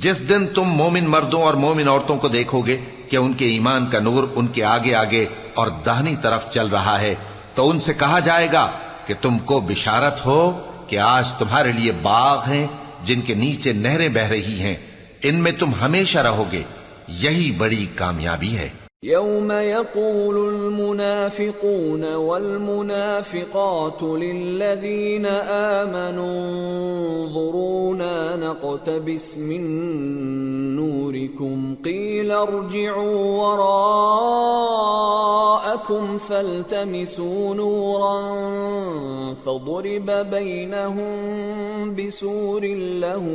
جس دن تم مومن مردوں اور مومن عورتوں کو دیکھو گے کہ ان کے ایمان کا نور ان کے آگے آگے اور داہنی طرف چل رہا ہے تو ان سے کہا جائے گا کہ تم کو بشارت ہو کہ آج تمہارے لیے باغ ہیں جن کے نیچے نہریں بہ رہی ہیں، ان میں تم ہمیشہ رہو گے، یہی بڑی کامیابی ہے. يوم يقول المنافقون والمنافقات للذين آمنوا انظرونا نقتبس من نوركم قيل ارجعوا وراءكم فالتمسوا نورا فضرب بينهم بسور له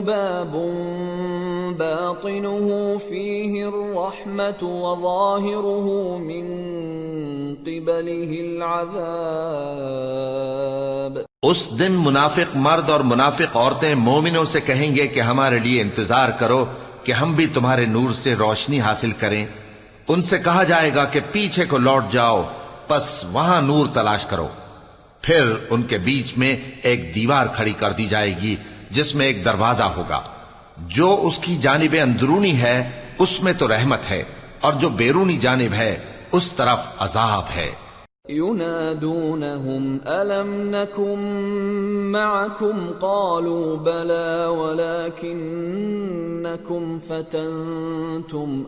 باب باطنه فيه الرحمة وظاهره من قبله العذاب. اس دن منافق مرد اور منافق عورتیں مومنوں سے کہیں گے کہ ہمارے لیے انتظار کرو کہ ہم بھی تمہارے نور سے روشنی حاصل کریں. ان سے کہا جائے گا کہ پیچھے کو لوٹ جاؤ، پس وہاں نور تلاش کرو. پھر ان کے بیچ میں ایک دیوار کھڑی کر دی جائے گی جس میں ایک دروازہ ہوگا، جو اس کی جانب اندرونی ہے اس میں تو رحمت ہے اور جو بیرونی جانب ہے اس طرف عذاب ہے۔ ينادونهم ألم نكن معكم قالوا بلى ولكنكم فتنتم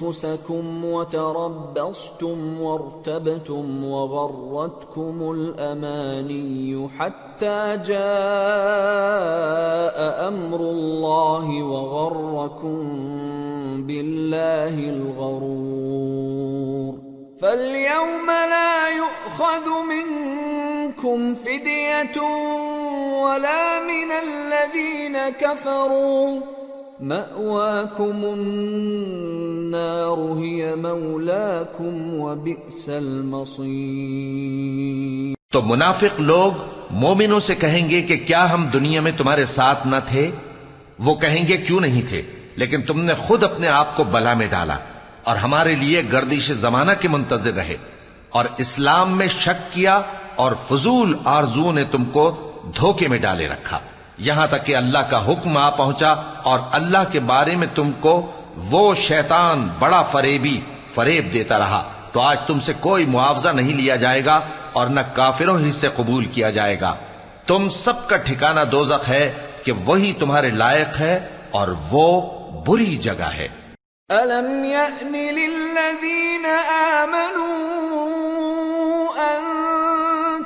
أنفسكم وتربصتم وارتبتم وغرتكم الأماني حتى جاء أمر الله وغركم بالله الغرور فاليوم لا يؤخذ منكم فدية ولا من الذين كفروا مأواكم النار هي مولاكم وبئس المصير۔ تو منافق لوگ مومنوں سے کہیں گے کہ کیا ہم دنیا میں تمہارے ساتھ نہ تھے؟ وہ کہیں گے کیوں نہیں تھے، لیکن تم نے خود اپنے آپ کو بلا میں ڈالا اور ہمارے لیے گردش زمانہ کے منتظر رہے اور اسلام میں شک کیا اور فضول آرزوؤں نے تم کو دھوکے میں ڈالے رکھا، یہاں تک کہ اللہ کا حکم آ پہنچا اور اللہ کے بارے میں تم کو وہ شیطان بڑا فریب دیتا رہا۔ تو آج تم سے کوئی معاوضہ نہیں لیا جائے گا اور نہ کافروں ہی سے قبول کیا جائے گا۔ تم سب کا ٹھکانہ دوزخ ہے کہ وہی تمہارے لائق ہے اور وہ بری جگہ ہے۔ أَلَمْ يَأْنِ لِلَّذِينَ آمَنُوا أَن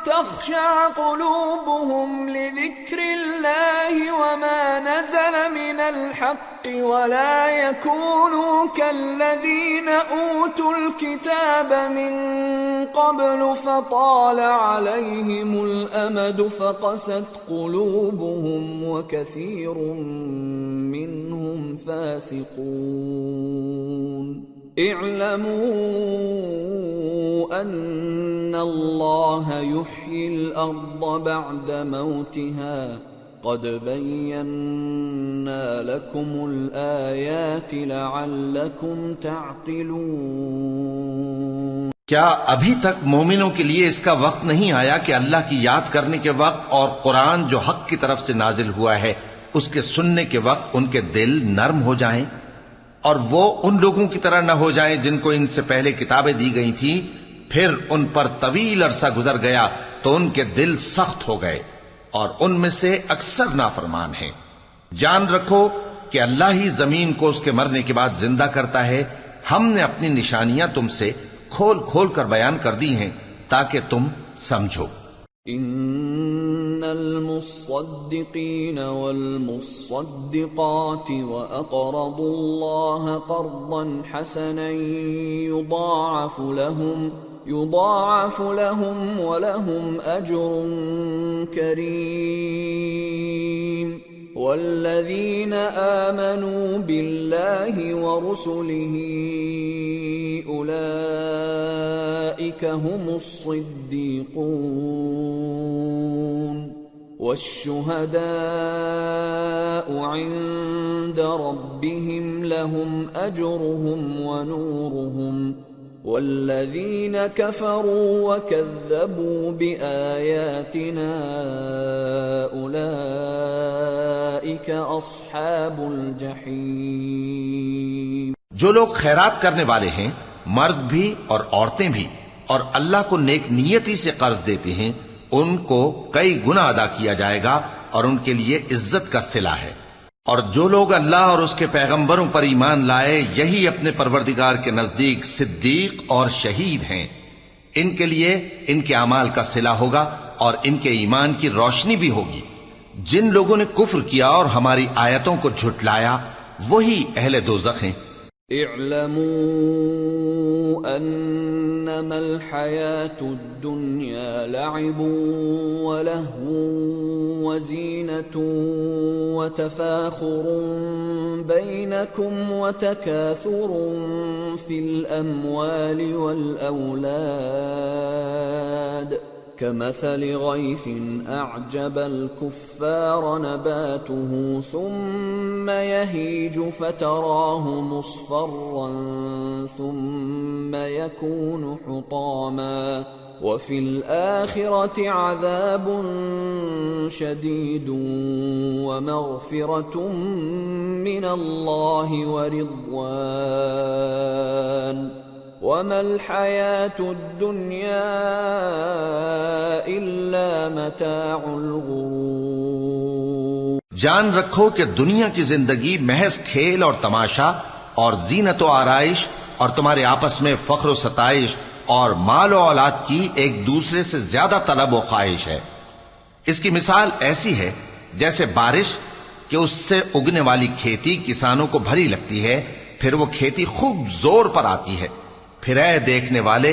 تَخْشَعَ قُلُوبُهُمْ لِذِكْرِ اللَّهِ وَمَا نَزَلَ مِنَ الْحَقِّ وَلَا يَكُونُوا كَالَّذِينَ أُوتُوا الْكِتَابَ مِن قَبْلُ فَطَالَ عَلَيْهِمُ الْأَمَدُ فَقَسَتْ قُلُوبُهُمْ وَكَثِيرٌ مِّنْهُمْ فَاسِقُونَ۔ اعلموا ان اللہ یحیی الارض بعد موتها قد بینا لکم الآیات لعلکم تعقلون۔ کیا ابھی تک مومنوں کے لیے اس کا وقت نہیں آیا کہ اللہ کی یاد کرنے کے وقت اور قرآن جو حق کی طرف سے نازل ہوا ہے اس کے سننے کے وقت ان کے دل نرم ہو جائیں اور وہ ان لوگوں کی طرح نہ ہو جائیں جن کو ان سے پہلے کتابیں دی گئی تھیں، پھر ان پر طویل عرصہ گزر گیا تو ان کے دل سخت ہو گئے اور ان میں سے اکثر نافرمان ہیں۔ جان رکھو کہ اللہ ہی زمین کو اس کے مرنے کے بعد زندہ کرتا ہے۔ ہم نے اپنی نشانیاں تم سے کھول کھول کر بیان کر دی ہیں تاکہ تم سمجھو۔ ان المصدقین والمصدقات واقرضوا الله قرضا حسنا يضاعف لهم ولهم اجر كريم والذين آمنوا بالله ورسله أولئك هم الصديقون والشهداء عند ربهم لهم أجرهم ونورهم والذين كفروا وكذبوا بآياتنا أولئك أصحاب الجحيم۔ جو لوگ خیرات کرنے والے ہیں، مرد بھی اور عورتیں بھی، اور اللہ کو نیک نیتی سے قرض دیتے ہیں، ان کو کئی گنا ادا کیا جائے گا اور ان کے لیے عزت کا صلہ ہے۔ اور جو لوگ اللہ اور اس کے پیغمبروں پر ایمان لائے، یہی اپنے پروردگار کے نزدیک صدیق اور شہید ہیں۔ ان کے لیے ان کے اعمال کا صلہ ہوگا اور ان کے ایمان کی روشنی بھی ہوگی۔ جن لوگوں نے کفر کیا اور ہماری آیتوں کو جھٹلایا وہی اہل دوزخ ہیں۔ اعلموا انما الحياة الدنيا لعب ولهو وزينة وتفاخر بينكم وتكاثر في الأموال والأولاد كمثل غيث أعجب الكفار نباته ثم يهيج فتراه مصفرا ثم يكون حطاما وفي الآخرة عذاب شديد ومغفرة من الله ورضوان وما الحياة الدنيا إلا متاع الغرور۔ جان رکھو کہ دنیا کی زندگی محض کھیل اور تماشا اور زینت و آرائش اور تمہارے آپس میں فخر و ستائش اور مال و اولاد کی ایک دوسرے سے زیادہ طلب و خواہش ہے۔ اس کی مثال ایسی ہے جیسے بارش کہ اس سے اگنے والی کھیتی کسانوں کو بھری لگتی ہے، پھر وہ کھیتی خوب زور پر آتی ہے، پھر اے دیکھنے والے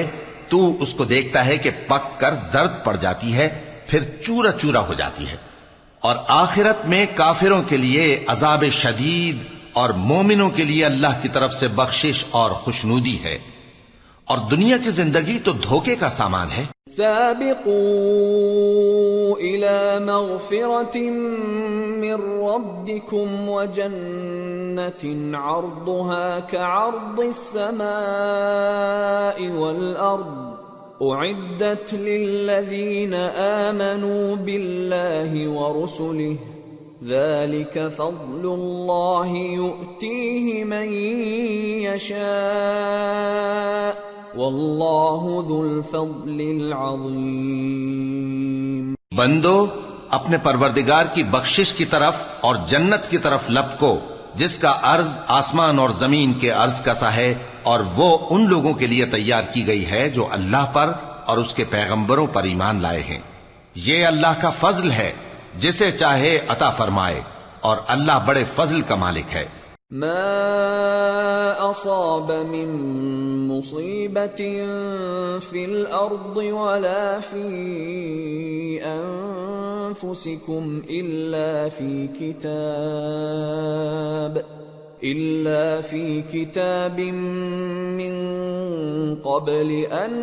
تو اس کو دیکھتا ہے کہ پک کر زرد پڑ جاتی ہے، پھر چورا چورا ہو جاتی ہے۔ اور آخرت میں کافروں کے لیے عذاب شدید اور مومنوں کے لیے اللہ کی طرف سے بخشش اور خوشنودی ہے۔ اور دنیا کی زندگی تو دھوکے کا سامان ہے۔ سابقوا إلى مغفرة من ربكم وجنة عرضها كعرض السماء والأرض أعدت للذين آمنوا بالله ورسله ذلك فضل الله يؤتيه من يشاء واللہ ذو الفضل العظیم۔ بندو اپنے پروردگار کی بخشش کی طرف اور جنت کی طرف لپکو جس کا عرض آسمان اور زمین کے عرض کا سا ہے، اور وہ ان لوگوں کے لیے تیار کی گئی ہے جو اللہ پر اور اس کے پیغمبروں پر ایمان لائے ہیں۔ یہ اللہ کا فضل ہے، جسے چاہے عطا فرمائے، اور اللہ بڑے فضل کا مالک ہے۔ ما أصاب من مصيبة في الأرض ولا في أنفسكم إلا في كتاب من قبل أن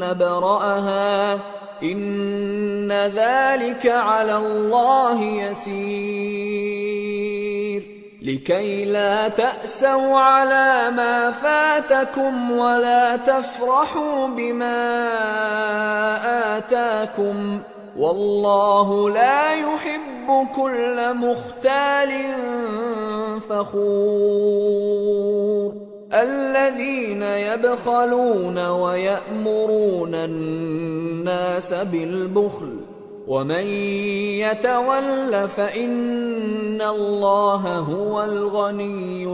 نبرأها إن ذلك على الله يسير لكي لا تأسوا على ما فاتكم ولا تفرحوا بما آتاكم والله لا يحب كل مختال فخور الذين يبخلون ويأمرون الناس بالبخل ومن يتول فإن الله هو الغني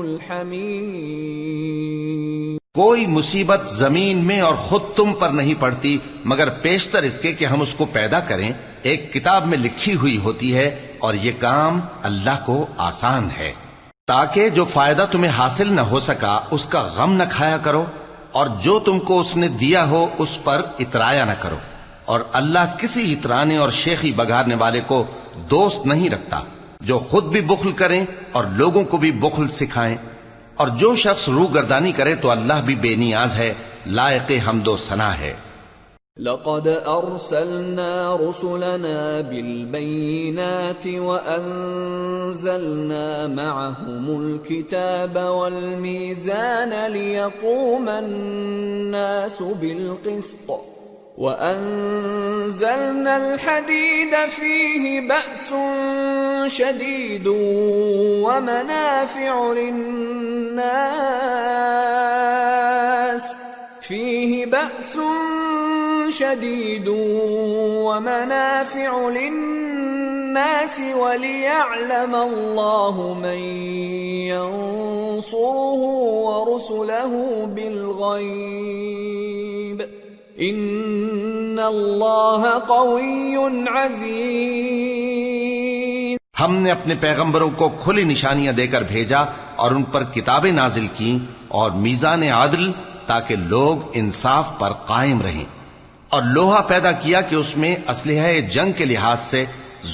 الحميد۔ کوئی مصیبت زمین میں اور خود تم پر نہیں پڑتی مگر پیشتر اس کے کہ ہم اس کو پیدا کریں، ایک کتاب میں لکھی ہوئی ہوتی ہے، اور یہ کام اللہ کو آسان ہے، تاکہ جو فائدہ تمہیں حاصل نہ ہو سکا اس کا غم نہ کھایا کرو، اور جو تم کو اس نے دیا ہو اس پر اترایا نہ کرو، اور اللہ کسی اترانے اور شیخی بگارنے والے کو دوست نہیں رکھتا، جو خود بھی بخل کریں اور لوگوں کو بھی بخل سکھائیں، اور جو شخص روگردانی کرے تو اللہ بھی بے نیاز ہے، لائق حمد و ثنا ہے۔ لقد أرسلنا رسلنا بالبينات وأنزلنا معهم الكتاب والميزان ليقوم الناس بالقسط وأنزلنا الحديد فيه بأس شديد ومنافع للناس وليعلم الله من ينصره ورسله بالغيب إن الله قوي عزيز۔ ہم نے اپنے پیغمبروں کو کھلی نشانیاں دے کر بھیجا اور ان پر کتابیں نازل کی اور میزان عدل، تاکہ لوگ انصاف پر قائم رہیں، اور لوہا پیدا کیا کہ اس میں اسلحہ جنگ کے لحاظ سے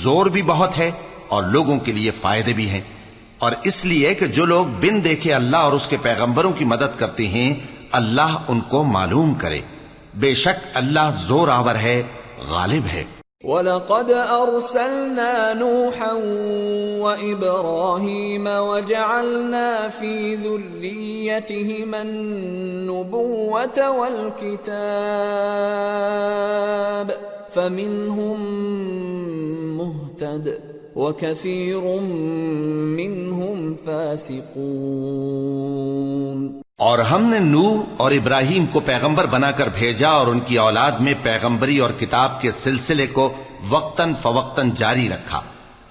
زور بھی بہت ہے اور لوگوں کے لیے فائدے بھی ہیں، اور اس لیے کہ جو لوگ بن دیکھے اللہ اور اس کے پیغمبروں کی مدد کرتے ہیں اللہ ان کو معلوم کرے۔ بے شک اللہ زور آور ہے، غالب ہے۔ وَلَقَدْ أَرْسَلْنَا نُوحًا وَإِبْرَاهِيمَ وَجَعَلْنَا فِي ذُرِّيَّتِهِمَا النُّبُوَّةَ وَالْكِتَابَ فَمِنْهُمْ مُهْتَدٍ وَكَثِيرٌ مِّنْهُمْ فَاسِقُونَ۔ اور ہم نے نوح اور ابراہیم کو پیغمبر بنا کر بھیجا اور ان کی اولاد میں پیغمبری اور کتاب کے سلسلے کو وقتاً فوقتاً جاری رکھا،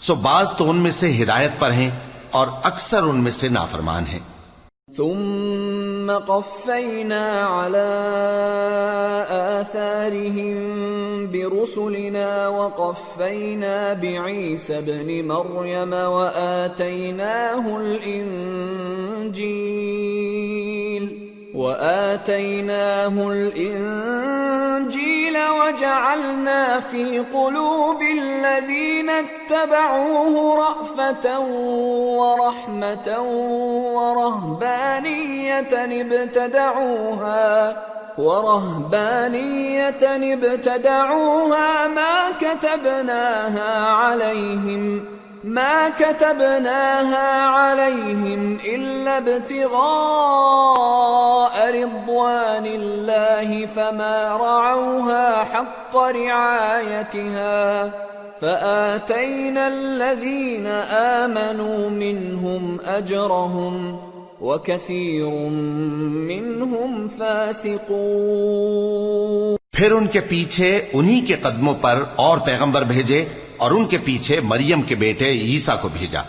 سو بعض تو ان میں سے ہدایت پر ہیں اور اکثر ان میں سے نافرمان ہیں۔ ثم قفينا على آثارهم برسلنا وقفينا بعيسى ابن مريم وآتيناه الإنجيل وجعلنا في قلوب الذين اتبعوه رأفة ورحمة ورهبانية ابتدعوها ما كتبناها عليهم إلا ابتغاء رضوان الله فما رعوها حق رعايتها فآتينا الذين آمنوا منهم أجرهم وكثير منهم فاسقون۔ پھر ان کے پیچھے انہی کے قدموں پر اور پیغمبر بھیجے اور ان کے پیچھے مریم کے بیٹے عیسیٰ کو بھیجا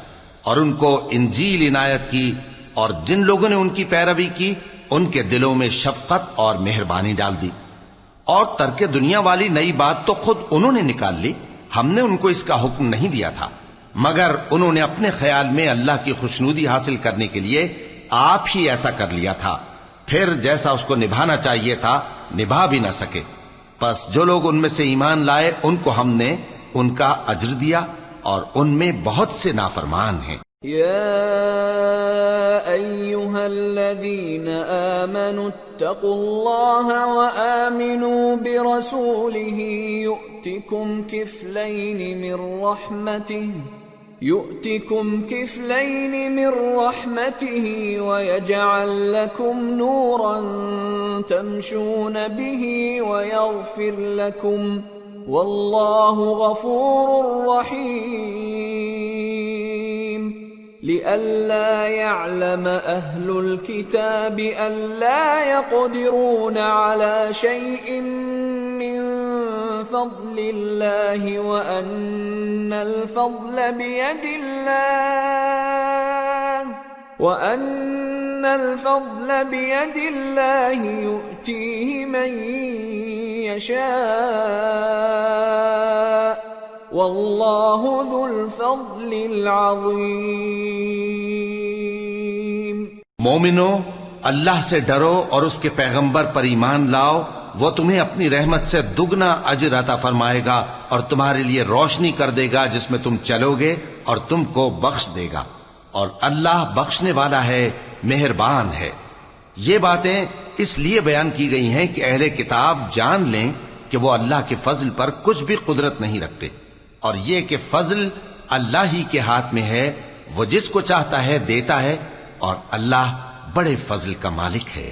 اور ان کو انجیل عنایت کی، اور جن لوگوں نے ان کی پیروی کی ان کے دلوں میں شفقت اور مہربانی ڈال دی۔ اور ترک دنیا والی نئی بات تو خود انہوں نے نکال لی، ہم نے ان کو اس کا حکم نہیں دیا تھا، مگر انہوں نے اپنے خیال میں اللہ کی خوشنودی حاصل کرنے کے لیے آپ ہی ایسا کر لیا تھا، پھر جیسا اس کو نبھانا چاہیے تھا نبھا بھی نہ سکے۔ پس جو لوگ ان میں سے ایمان لائے ان کو ہم نے ان کا اجر دیا، اور ان میں بہت سے نافرمان ہیں۔ یا ایھا الذین آمنوا اتقوا اللہ وآمنوا برسولہ يؤتكم كفلين من رحمته ويجعل لكم نورا تمشون به ويغفر لكم والله غفور رحيم۔ لئلا يعلم أهل الكتاب ألا يقدرون على شيء من فضل الله وأن الفضل بيد الله يؤتيه من يشاء والله ذو الفضل العظيم۔ مومنو، اللہ سے ڈرو اور اس کے پیغمبر پر ایمان لاؤ، وہ تمہیں اپنی رحمت سے دگنا اجر عطا فرمائے گا اور تمہارے لیے روشنی کر دے گا جس میں تم چلو گے اور تم کو بخش دے گا، اور اللہ بخشنے والا ہے، مہربان ہے۔ یہ باتیں اس لیے بیان کی گئی ہیں کہ اہل کتاب جان لیں کہ وہ اللہ کے فضل پر کچھ بھی قدرت نہیں رکھتے، اور یہ کہ فضل اللہ ہی کے ہاتھ میں ہے، وہ جس کو چاہتا ہے دیتا ہے، اور اللہ بڑے فضل کا مالک ہے۔